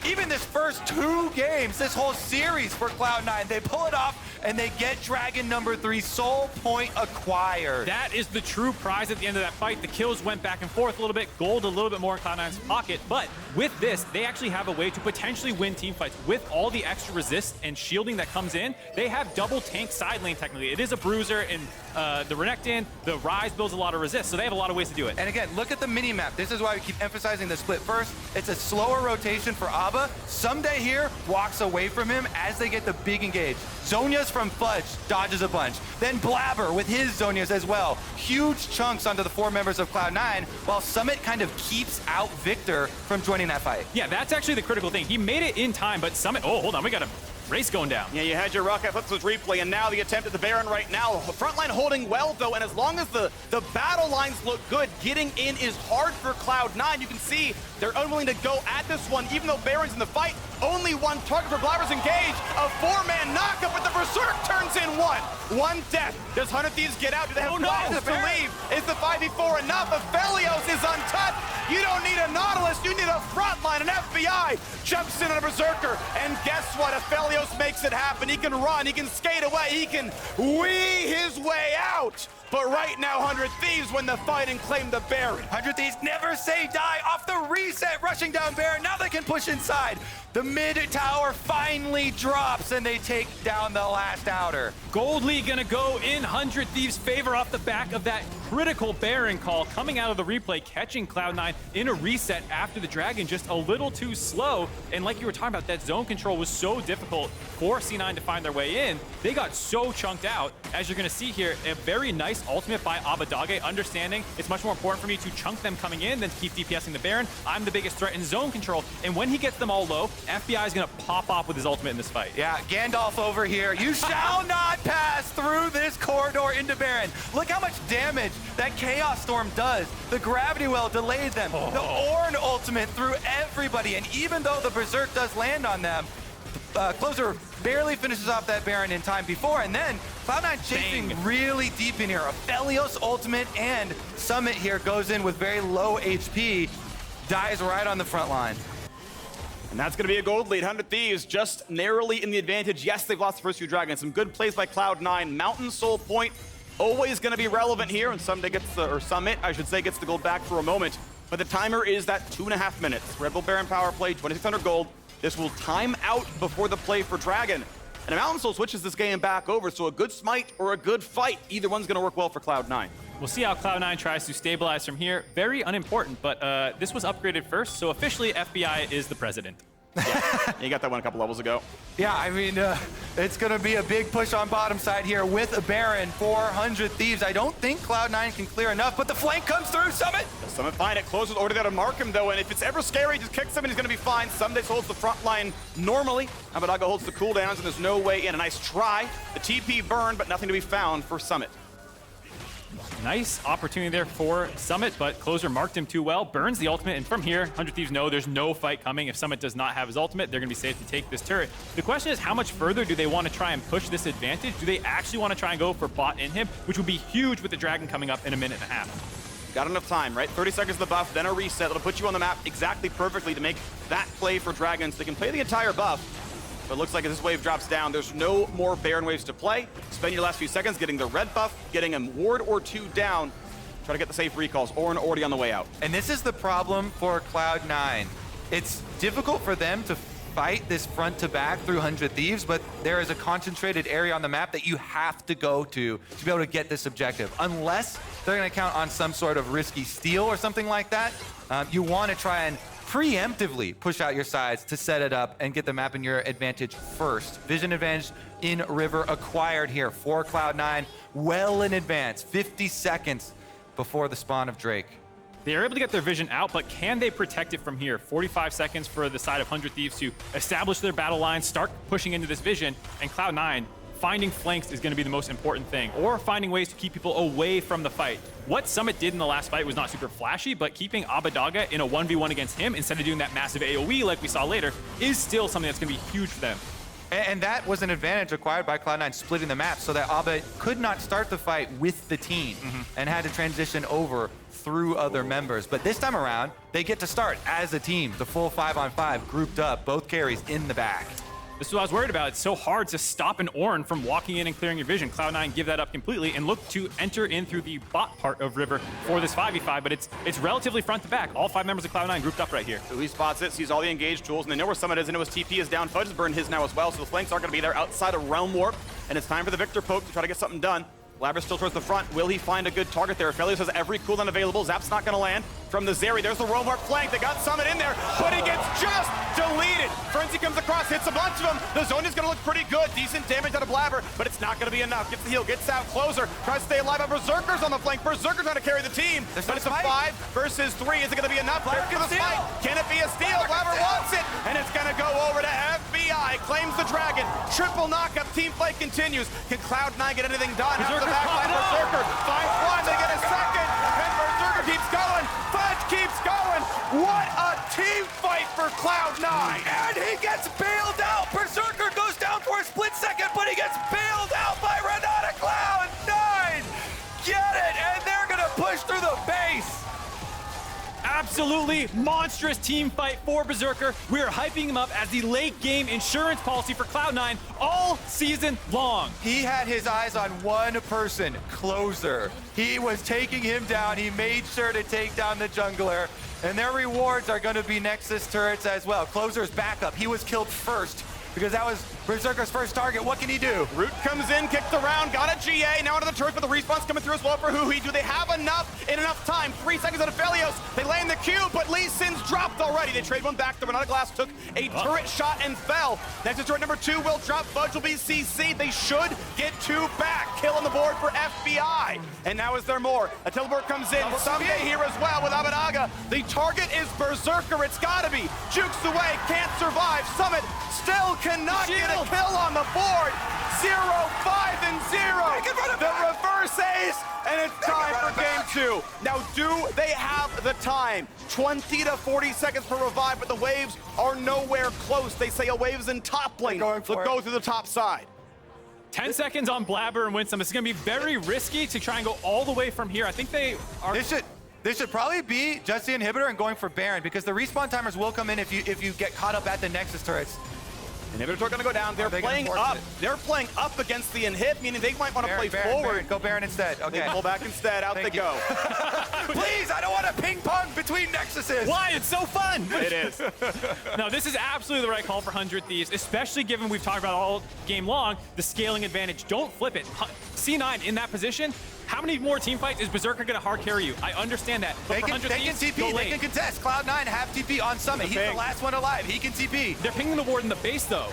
even this first 2 games, this whole series for Cloud9, they pull it off and they get Dragon number 3, Soul Point acquired. That is the true prize at the end of that fight. The kills went back and forth a little bit, gold a little bit more in Cloud9's pocket, but with this, they actually have a way to potentially win team fights. With all the extra resist and shielding that comes in, they have double tank side lane technically. It is a bruiser in the Renekton, the Ryze builds a lot of resist, so they have a lot of ways to do it. And again, look at the mini-map. This is why we keep emphasizing the split first. It's a slower rotation for Abba. Ssumday here walks away from him as they get the big engage. Zhonya's from Fudge dodges a bunch. Then Blaber with his Zhonya's as well. Huge chunks onto the 4 members of Cloud9, while Summit kind of keeps out Viktor from joining that fight. Yeah, that's actually the critical thing. He made it in time, but Summit, oh, hold on, we got a race going down. Yeah, you had your rocket flips with replay, and now the attempt at the Baron right now. The front line holding well, though, and as long as the battle lines look good, getting in is hard for Cloud9. You can see they're unwilling to go at this one, even though Baron's in the fight. Only one target for Blaber's engage. A 4-man knockup, but the Berserk turns in one. One death. Does 100 Thieves get out? Do they have plans to leave? Is the 5v4 enough? Aphelios is untouched. You don't need a Nautilus, you need a front line. An FBI jumps in on a Berserker, and guess what? Aphelios makes it happen. He can run, he can skate away, he can wee his way out. But right now, 100 Thieves win the fight and claim the Baron. 100 Thieves never say die off the reset, rushing down Baron. Now they can push inside. The mid tower finally drops and they take down the last outer. Gold lead gonna go in 100 Thieves' favor off the back of that critical Baron call coming out of the replay, catching Cloud9 in a reset after the Dragon just a little too slow. And like you were talking about, that zone control was so difficult for C9 to find their way in. They got so chunked out. As you're gonna see here, a very nice ultimate by Abbedagge, understanding it's much more important for me to chunk them coming in than to keep DPSing the Baron. I'm the biggest threat in zone control. And when he gets them all low, FBI is gonna pop off with his ultimate in this fight. Yeah, Gandalf over here. You shall not pass through this corridor into Baron. Look how much damage that Chaos Storm does. The Gravity Well delayed them. The Ornn ultimate threw everybody. And even though the Berserk does land on them, Closer barely finishes off that Baron in time before, and then Cloud9 chasing really deep in here. Aphelios ultimate and Summit here goes in with very low HP, dies right on the front line. And that's going to be a gold lead. 100 Thieves just narrowly in the advantage. Yes, they've lost the first few Dragons. Some good plays by Cloud9. Mountain Soul Point always going to be relevant here, and Ssumday gets the, or Summit, I should say, gets the gold back for a moment. But the timer is that 2.5 minutes. Red Bull Baron power play, 2,600 gold. This will time out before the play for Dragon. And a Mountain Soul switches this game back over, so a good smite or a good fight, either one's going to work well for Cloud9. We'll see how Cloud9 tries to stabilize from here. Very unimportant, but this was upgraded first, so officially FBI is the president. Yeah, you got that one a couple levels ago. Yeah, I mean, it's going to be a big push on bottom side here with a Baron, 400 Thieves. I don't think Cloud9 can clear enough, but the flank comes through, Summit! Summit find it, close with order there to mark him though, and if it's ever scary, just kicks him and he's going to be fine. Ssumday holds the front line normally. Abbedagge holds the cooldowns and there's no way in. A nice try. The TP burned, but nothing to be found for Summit. Nice opportunity there for Summit, but Closer marked him too well, burns the ultimate, and from here, 100 Thieves know there's no fight coming. If Summit does not have his ultimate, they're going to be safe to take this turret. The question is, how much further do they want to try and push this advantage? Do they actually want to try and go for bot in him, which would be huge with the Dragon coming up in a minute and a half? Got enough time, right? 30 seconds of the buff, then a reset. It'll put you on the map exactly perfectly to make that play for Dragons. They can play the entire buff, but it looks like as this wave drops down, there's no more Baron waves to play. Spend your last few seconds getting the red buff, getting a ward or two down. Try to get the safe recalls. Ornn already on the way out. And this is the problem for Cloud9. It's difficult for them to fight this front to back through 100 Thieves, but there is a concentrated area on the map that you have to go to be able to get this objective. Unless they're going to count on some sort of risky steal or something like that, you want to try and preemptively push out your sides to set it up and get the map in your advantage first. Vision advantage in River acquired here for Cloud9 well in advance, 50 seconds before the spawn of Drake. They are able to get their vision out, but can they protect it from here? 45 seconds for the side of 100 Thieves to establish their battle line, start pushing into this vision, and Cloud9, finding flanks is going to be the most important thing, or finding ways to keep people away from the fight. What Summit did in the last fight was not super flashy, but keeping Abbedagge in a 1v1 against him instead of doing that massive AoE like we saw later is still something that's going to be huge for them. And that was an advantage acquired by Cloud9 splitting the map so that Abbe could not start the fight with the team and had to transition over through other members. But this time around, they get to start as a team, the full 5-on-5, grouped up, both carries in the back. This is what I was worried about. It's so hard to stop an Ornn from walking in and clearing your vision. Cloud9 give that up completely and look to enter in through the bot part of River for this 5v5, but it's relatively front to back. All 5 members of Cloud9 grouped up right here. Huhi spots it, sees all the engaged tools, and they know where Summit is, and it was TP is down. Fudge has burned his now as well, so the flanks aren't going to be there outside of Realm Warp, and it's time for the Viktor poke to try to get something done. Blaber still towards the front. Will he find a good target there? Aphelios has every cooldown available. Zap's not going to land. From the Zeri, there's the Realm Warp flank. They got Summit in there, but he gets just deleted. Frenzy comes across, hits a bunch of them. The zone is going to look pretty good. Decent damage out of Blaber, but it's not going to be enough. Gets the heal, gets out closer, tries to stay alive. But Berserker's on the flank. Berserker trying to carry the team, but it's a 5 versus 3. Is it going to be enough? There comes the fight. Can it be a steal? Blaber wants it, and it's going to go over to FBI. Claims the Dragon. Triple knockup. Team fight continues. Can Cloud9 get anything done? Out of the backline, Berserker finds one. They get a second, and Berserker keeps going. Fudge keeps going. What a team fight for Cloud9. And he gets bailed out. Berserker goes down for a split second, but he gets bailed out by Renata. Cloud9 get it, and they're going to push through the base. Absolutely monstrous team fight for Berserker. We are hyping him up as the late game insurance policy for Cloud9 all season long. He had his eyes on one person, Closer. He was taking him down. He made sure to take down the jungler, and their rewards are going to be Nexus turrets as well. Closer's backup. He was killed first because that was Berserker's first target. What can he do? Root comes in, kicked around, got a GA, now into the turret, but the respawn's coming through as well for Huhi. Do they have enough in enough time? 3 seconds out of Aphelios. They land the Q, but Lee Sin's dropped already. They trade one back. The Renata Glasc took a turret shot and fell. Next to turret number 2 will drop. Fudge will be CC. They should get 2 back. Kill on the board for FBI. And now is there more? A teleport comes in. Ssumday here as well with Abbedagge. The target is Berserker. It's gotta be. Jukes away, can't survive. Summit still cannot get a kill on the board. 0, 5, and 0. The reverse ace, and it's time for game 2. Now, do they have the time? 20 to 40 seconds per revive, but the waves are nowhere close. They say a wave's in top lane. They'll go through the top side. 10 seconds on Blaber and Winsome. This is going to be very risky to try and go all the way from here. I think they are... This should probably be just the inhibitor and going for Baron, because the respawn timers will come in if you get caught up at the Nexus turrets. Inhibitor going to go down. They're playing up. They're playing up against the inhib, meaning they might want to play forward. Baron. Go Baron instead. Okay. They pull back instead. Out they go. Please, I don't want to ping pong between Nexuses. Why? It's so fun. It is. No, this is absolutely the right call for 100 Thieves, especially given we've talked about all game long the scaling advantage. Don't flip it. C9 in that position. How many more team fights is Berserker going to hard carry you? I understand that. But they for can 100 Thieves, TP. They can contest. Cloud9 have TP on Summit. He's the last one alive. He can TP. They're pinging the ward in the base, though.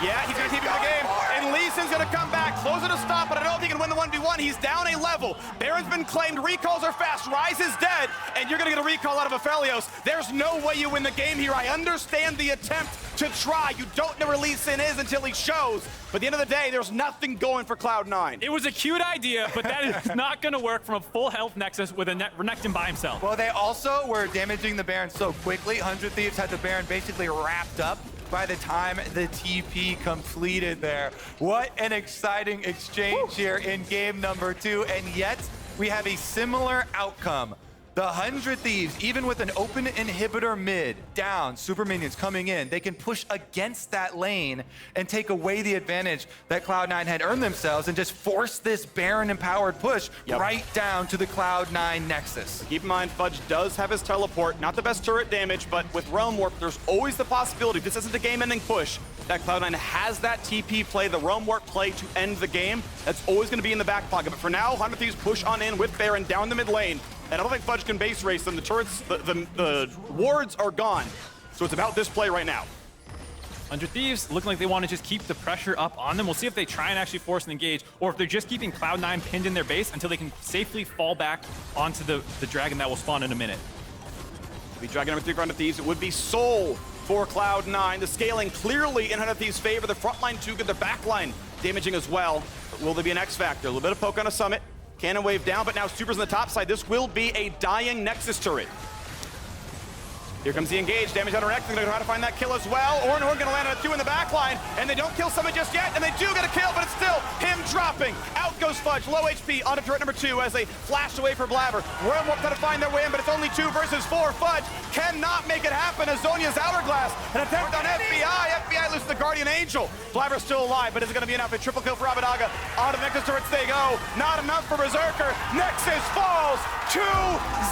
Yeah, he's going to keep it in the game. And Lee Sin's going to come back, close it to stop, but I don't know if he can win the 1v1. He's down a level. Baron's been claimed. Recalls are fast. Ryze is dead, and you're going to get a recall out of Aphelios. There's no way you win the game here. I understand the attempt to try. You don't know where Lee Sin is until he shows. But at the end of the day, there's nothing going for Cloud9. It was a cute idea, but that is not going to work from a full health Nexus with a Renekton by himself. Well, they also were damaging the Baron so quickly. 100 Thieves had the Baron basically wrapped up by the time the TP completed there. What an exciting exchange here in game number 2, and yet we have a similar outcome. The 100 Thieves, even with an open inhibitor mid, down, super minions coming in, they can push against that lane and take away the advantage that Cloud9 had earned themselves and just force this Baron-empowered push right down to the Cloud9 Nexus. Keep in mind, Fudge does have his teleport. Not the best turret damage, but with Realm Warp, there's always the possibility, if this isn't a game-ending push, that Cloud9 has that TP play, the Realm Warp play to end the game. That's always going to be in the back pocket. But for now, 100 Thieves push on in with Baron down the mid lane. And I don't think Fudge can base race them. The turrets, the wards are gone. So it's about this play right now. 100 Thieves looking like they want to just keep the pressure up on them. We'll see if they try and actually force an engage, or if they're just keeping Cloud9 pinned in their base until they can safely fall back onto the dragon that will spawn in a minute. It'll be dragon number 3 for 100 Thieves. It would be Soul for Cloud9. The scaling clearly in 100 Thieves' favor. The front line too good, the back line damaging as well. But will there be an X Factor? A little bit of poke on a Summit. Cannon wave down, but now Super's on the top side. This will be a dying Nexus turret. Here comes the engage. Damage on Renekton. They're going to try to find that kill as well. Ornn going to land on a 2 in the back line, and they don't kill Summit just yet, and they do get a kill, but it's still him dropping. Out goes Fudge, low HP, onto turret number 2 as they flash away for Blaber. Realm Warp trying to find their way in, but it's only 2 versus 4. Fudge cannot make it happen as Zhonya's Hourglass. An attempt on FBI. FBI loses the Guardian Angel. Blaber's still alive, but is it going to be enough? A triple kill for Abbedagge. Onto the Nexus turrets they go. Not enough for Berserker. Nexus falls 2-0.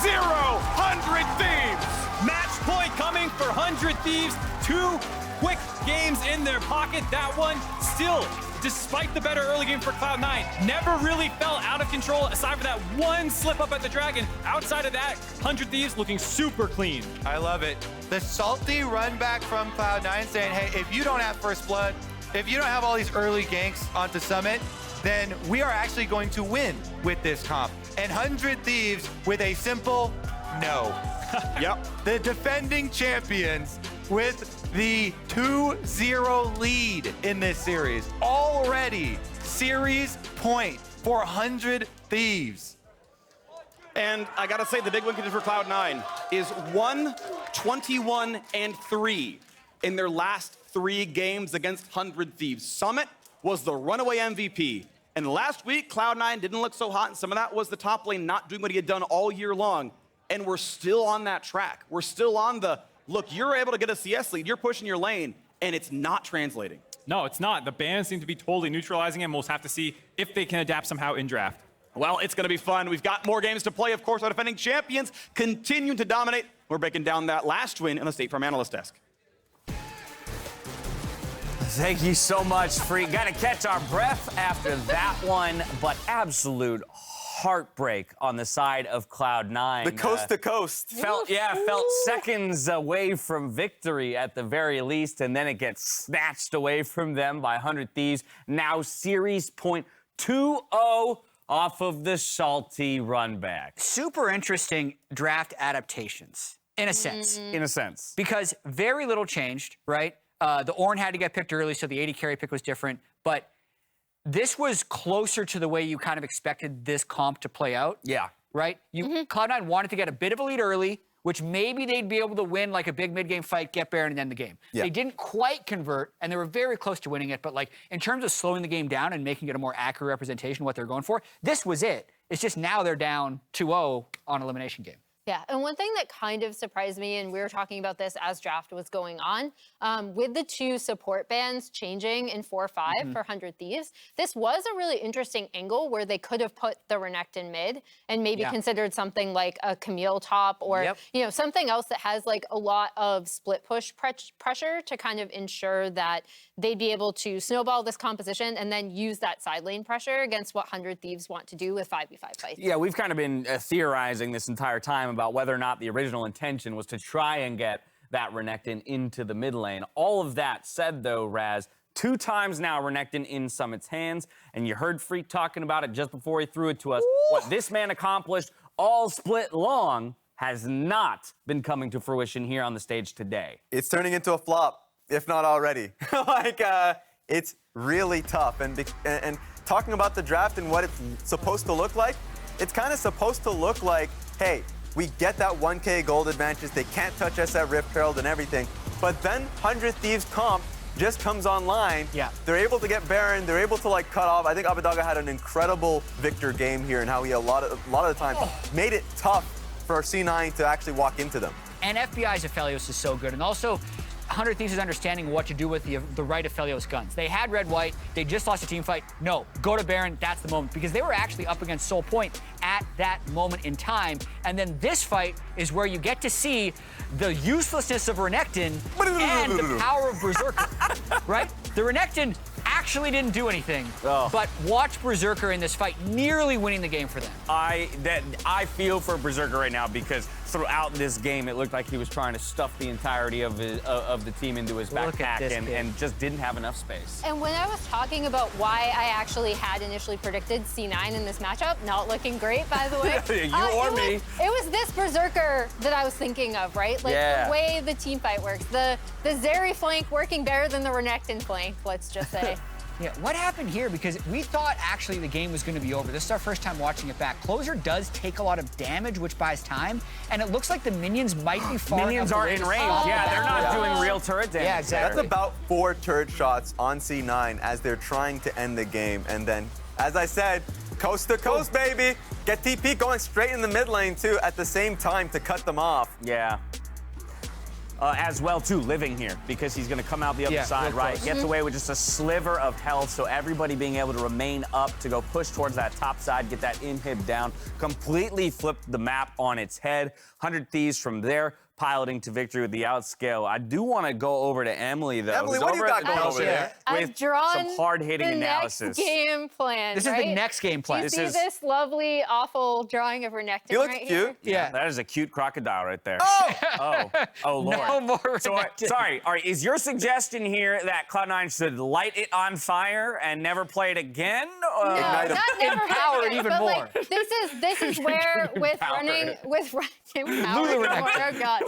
100 Thieves. Match point coming for 100 Thieves. 2 quick games in their pocket. That one still, despite the better early game for Cloud9, never really fell out of control aside from that one slip up at the Dragon. Outside of that, 100 Thieves looking super clean. I love it. The salty run back from Cloud9 saying, hey, if you don't have First Blood, if you don't have all these early ganks onto Summit, then we are actually going to win with this comp. And 100 Thieves with a simple no. Yep. The defending champions with the 2-0 lead in this series. Already series point for 100 Thieves. And I gotta say, the big win for Cloud9 is 1-21-3 in their last 3 games against 100 Thieves. Summit was the runaway MVP. And last week, Cloud9 didn't look so hot, and some of that was the top lane not doing what he had done all year long. And we're still on that track. We're still on the, look, you're able to get a CS lead, you're pushing your lane, and it's not translating. No, it's not. The bans seem to be totally neutralizing him. We'll have to see if they can adapt somehow in draft. Well, it's going to be fun. We've got more games to play. Of course, our defending champions continue to dominate. We're breaking down that last win in the State Farm Analyst Desk. Thank you so much, Phreak. Got to catch our breath after that one, but absolute heartbreak on the side of Cloud9. The coast to coast. Felt seconds away from victory at the very least, and then it gets snatched away from them by 100 Thieves. Now series point 2-0 off of the salty run back. Super interesting draft adaptations, in a sense. In a sense. Because very little changed, right? The Ornn had to get picked early, so the AD carry pick was different. But this was closer to the way you kind of expected this comp to play out. Yeah. Right? Cloud9 wanted to get a bit of a lead early, which maybe they'd be able to win like a big mid-game fight, get Baron, and end the game. Yeah. They didn't quite convert, and they were very close to winning it, but like in terms of slowing the game down and making it a more accurate representation of what they're going for, this was it. It's just now they're down 2-0 on elimination game. Yeah, and one thing that kind of surprised me, and we were talking about this as draft was going on, with the 2 support bans changing in 4-5 for 100 Thieves, this was a really interesting angle where they could have put the Renekton mid and maybe considered something like a Camille top or you know, something else that has like a lot of split push pressure to kind of ensure that they'd be able to snowball this composition and then use that side lane pressure against what 100 Thieves want to do with 5v5 fights. Yeah, we've kind of been theorizing this entire time about whether or not the original intention was to try and get that Renekton into the mid lane. All of that said, though, Raz, 2 times now, Renekton in Summit's hands, and you heard Phreak talking about it just before he threw it to us. What this man accomplished all split long has not been coming to fruition here on the stage today. It's turning into a flop, if not already. It's really tough. And talking about the draft and what it's supposed to look like, it's kind of supposed to look like, hey, we get that 1K gold advantage. They can't touch us at Rift Herald and everything. But then 100 Thieves comp just comes online. Yeah. They're able to get Baron. They're able to like cut off. I think Abbedagge had an incredible Viktor game here and how he a lot of the time made it tough for C9 to actually walk into them. And FBI's Aphelios is so good. And also, 100 Thieves is understanding what to do with the right Aphelios guns. They had red-white. They just lost a team fight. No, go to Baron. That's the moment. Because they were actually up against Soul Point at that moment in time. And then this fight is where you get to see the uselessness of Renekton and the power of Berserker, right? The Renekton actually didn't do anything, but watch Berserker in this fight nearly winning the game for them. I feel for Berserker right now because throughout this game, it looked like he was trying to stuff the entirety of the team into his backpack and just didn't have enough space. And when I was talking about why I actually had initially predicted C9 in this matchup, not looking great, by the way. You or me. It was this Berserker that I was thinking of, right? Like the way the team fight works. The Zeri flank working better than the Renekton flank, let's just say. Yeah, what happened here? Because we thought actually the game was going to be over. This is our first time watching it back. Closer does take a lot of damage, which buys time, and it looks like the minions might be far Minions enough are away in to range. stop Yeah, that. they're not doing real turret damage. Yeah, exactly. That's about 4 turret shots on C9 as they're trying to end the game. And then, as I said, coast to coast, baby. Get TP going straight in the mid lane, too, at the same time to cut them off. Yeah. As well, too, living here, because he's going to come out the other side, right? Gets away with just a sliver of health, so everybody being able to remain up to go push towards that top side, get that inhib down, completely flipped the map on its head. 100 Thieves from there, piloting to victory with the outscale. I do want to go over to Emily, though. Emily, what do you got going over there? I've drawn some hard-hitting the analysis. next game plan, This right? is the next game plan. Do you see this lovely, awful drawing of Renekton He looks right cute. here? Yeah. That is a cute crocodile right there. Oh! Oh, Lord. No more So, Renekton. sorry, all right, is your suggestion here that Cloud9 should light it on fire and never play it again? No, not never Empower it again, even but, more. Like, this is where with running with Lulu oh god.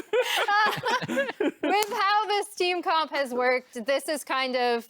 With how this team comp has worked, this is kind of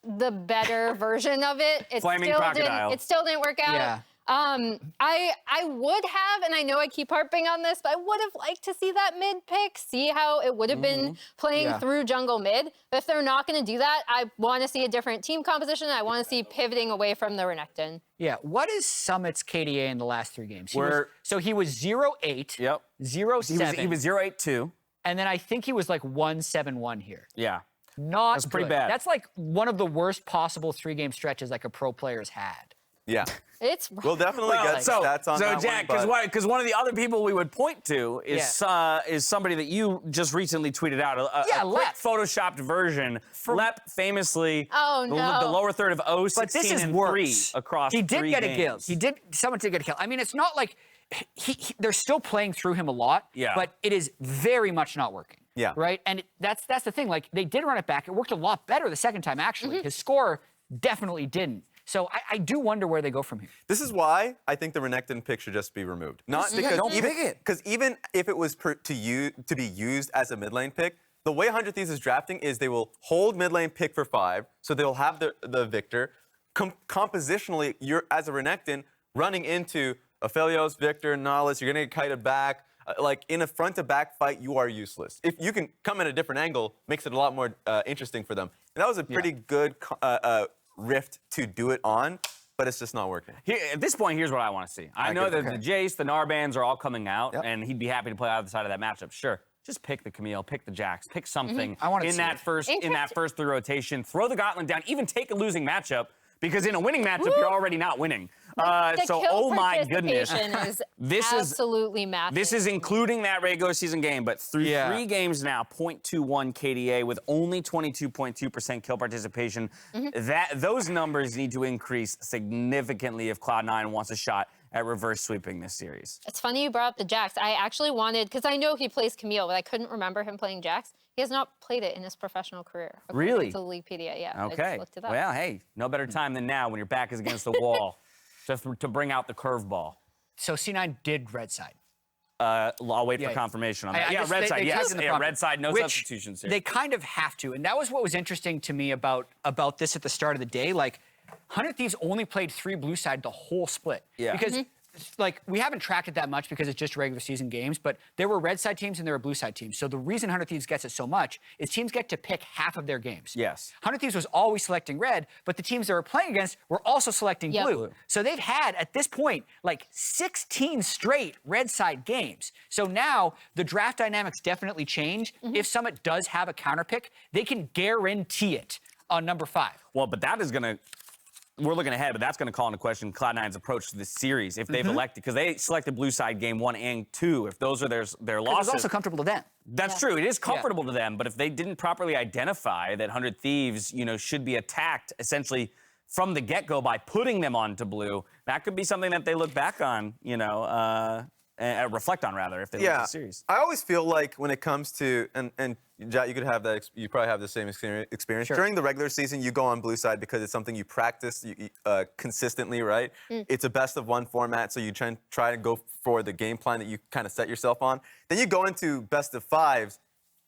the better version of it. Flaming crocodile. It still didn't work out. Yeah. I would have, and I know I keep harping on this, but I would have liked to see that mid pick, see how it would have been playing through jungle mid. But if they're not going to do that, I want to see a different team composition. I want to see pivoting away from the Renekton. Yeah, what is Summit's KDA in the last 3 games? He We're- was 0-8, Yep. 0-7, He was 0-8-2. and then I think he was like 1-7-1 here. Yeah. Not That's pretty good. bad. That's like one of the worst possible 3-game stretches like a pro player's had. Yeah. It's We'll definitely get stats on that Jack, one. because one of the other people we would point to is somebody that you just recently tweeted out, a quick Lep. photoshopped version. Lep famously, Oh, no. the lower third of 0, But 16, this is and worse. 3 across He did 3 get games. a kill. Someone did get a kill. I mean, it's not like they're still playing through him a lot. Yeah. But it is very much not working. Yeah. Right. And that's the thing. Like they did run it back. It worked a lot better the second time. Actually, his score definitely didn't. So I do wonder where they go from here. This is why I think the Renekton pick should just be removed. Not because don't pick it. Because even if it was to be used as a mid lane pick, the way 100 Thieves is drafting is they will hold mid lane pick for 5, so they'll have the Viktor. Compositionally, you're as a Renekton running into Aphelios, Viktor, Nautilus, you're gonna get kited back. Like in a front to back fight, you are useless. If you can come at a different angle, makes it a lot more interesting for them. And that was a pretty good rift to do it on, but it's just not working. At this point, here's what I want to see. I know that the Jace, the Narbands are all coming out, Yep. and he'd be happy to play either side of that matchup. Sure, just pick the Camille, pick the Jax, pick something I wanna in see that it. first through rotation. Throw the Gauntlet down, even take a losing matchup, because in a winning matchup, you're already not winning. The So, kill oh my goodness. participation is This is- absolutely massive. This is including that regular season game, but through 3 games now, 0.21 KDA with only 22.2% kill participation. Those numbers need to increase significantly if Cloud9 wants a shot at reverse sweeping this series. It's funny you brought up the Jax. I actually wanted, because I know he plays Camille, but I couldn't remember him playing Jax. He has not played it in his professional career. Really? To Wikipedia, yeah. I Okay. just looked it up. Well, hey, no better time than now when your back is against the wall, just to bring out the curveball. So C9 did red side. I'll wait for Yeah. confirmation on I that. Yeah, just- red they side, typed yes. in the Yeah, prompt, red side, no which substitutions here. They kind of have to, and that was what was interesting to me about this at the start of the day. Like, 100 Thieves only played 3 blue side the whole split. Yeah. Because, like, we haven't tracked it that much because it's just regular season games, but there were red side teams and there were blue side teams. So the reason 100 Thieves gets it so much is teams get to pick half of their games. Yes. 100 Thieves was always selecting red, but the teams they were playing against were also selecting Yep. blue. So they've had, at this point, like 16 straight red side games. So now the draft dynamics definitely change. If Summit does have a counter pick, they can guarantee it on number 5. Well, but that is going to, we're looking ahead, but that's going to call into question Cloud9's approach to this series if they've elected, because they selected blue side game 1 and 2. If those are their It's losses. also comfortable to them. That's true. It is comfortable to them, but if they didn't properly identify that 100 Thieves, should be attacked essentially from the get-go by putting them onto blue, that could be something that they look back on, reflect on rather, if they look at the series. I always feel like when it comes to, and Jack, you could have that, you probably have the same experience. Sure. During the regular season, you go on blue side because it's something you practice consistently, right? It's a best of 1 format, so you try to go for the game plan that you kind of set yourself on. Then you go into best of 5s,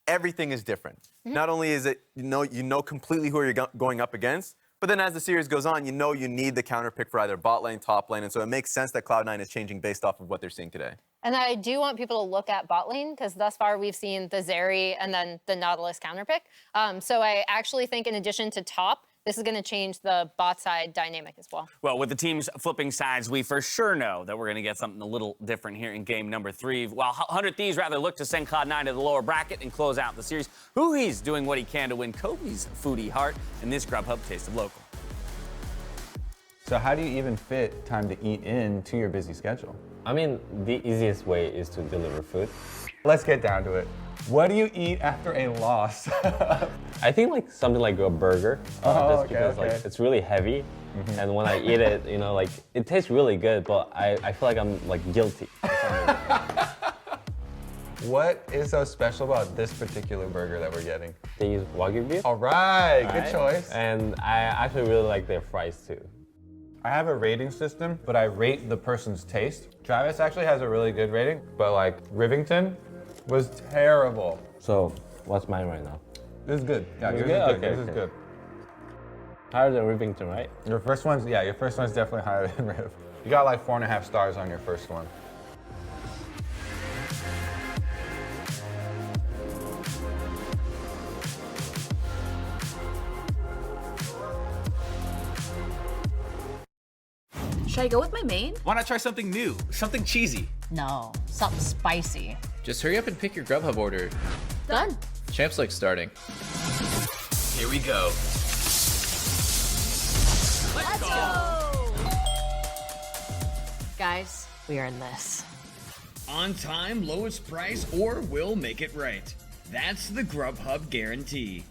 everything is different. Not only is it, you know completely who you're going up against, but then as the series goes on, you need the counter pick for either bot lane, top lane, and so it makes sense that Cloud9 is changing based off of what they're seeing today. And I do want people to look at bot lane because thus far we've seen the Zeri and then the Nautilus counterpick. So I actually think in addition to top, this is going to change the bot side dynamic as well. Well, with the teams flipping sides, we for sure know that we're going to get something a little different here in game number 3. While 100 Thieves rather look to send Cloud9 to the lower bracket and close out the series, huhi's doing what he can to win Kobe's foodie heart in this Grubhub Taste of Local. So how do you even fit time to eat into your busy schedule? I mean, the easiest way is to deliver food. Let's get down to it. What do you eat after a loss? I think like something like a burger, just because like okay. it's really heavy, and when I eat it, like it tastes really good, but I feel like I'm like guilty. What is so special about this particular burger that we're getting? They use Wagyu beef. All right, good choice. And I actually really like their fries too. I have a rating system, but I rate the person's taste. Travis actually has a really good rating, but like Rivington was terrible. So what's mine right now? This is good. Yeah, This yours is is good? good. Okay, Yours is okay. good. Higher than Rivington, right? Your first one's definitely higher than Riv. You got like 4.5 stars on your first one. Should I go with my main? Why not try something new? Something cheesy? No, something spicy. Just hurry up and pick your Grubhub order. Done. Champs like starting. Here we go. Let's go! Guys, we are in this. On time, lowest price, or we'll make it right. That's the Grubhub guarantee.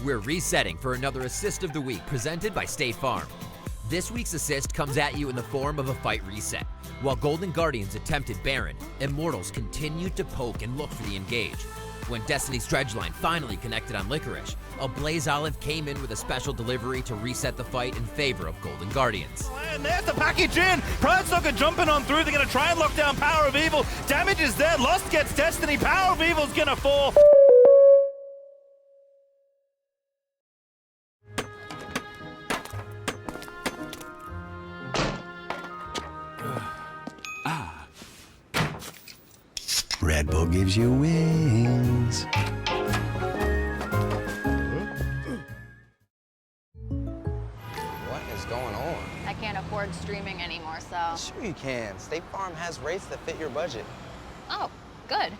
We're resetting for another Assist of the Week presented by State Farm. This week's assist comes at you in the form of a fight reset. While Golden Guardians attempted Baron, Immortals continued to poke and look for the engage. When Destiny's Dredgeline finally connected on Licorice, a Blaze Olive came in with a special delivery to reset the fight in favor of Golden Guardians. And there's the package in. Pride Stalker jumping on through. They're going to try and lock down Power of Evil. Damage is there. Lost gets Destiny. Power of Evil's going to fall. Red Bull gives you wings. What is going on? I can't afford streaming anymore, so. Sure you can. State Farm has rates that fit your budget. Oh, good.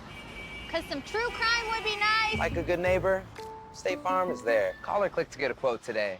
Because some true crime would be nice. Like a good neighbor, State Farm is there. Call or click to get a quote today.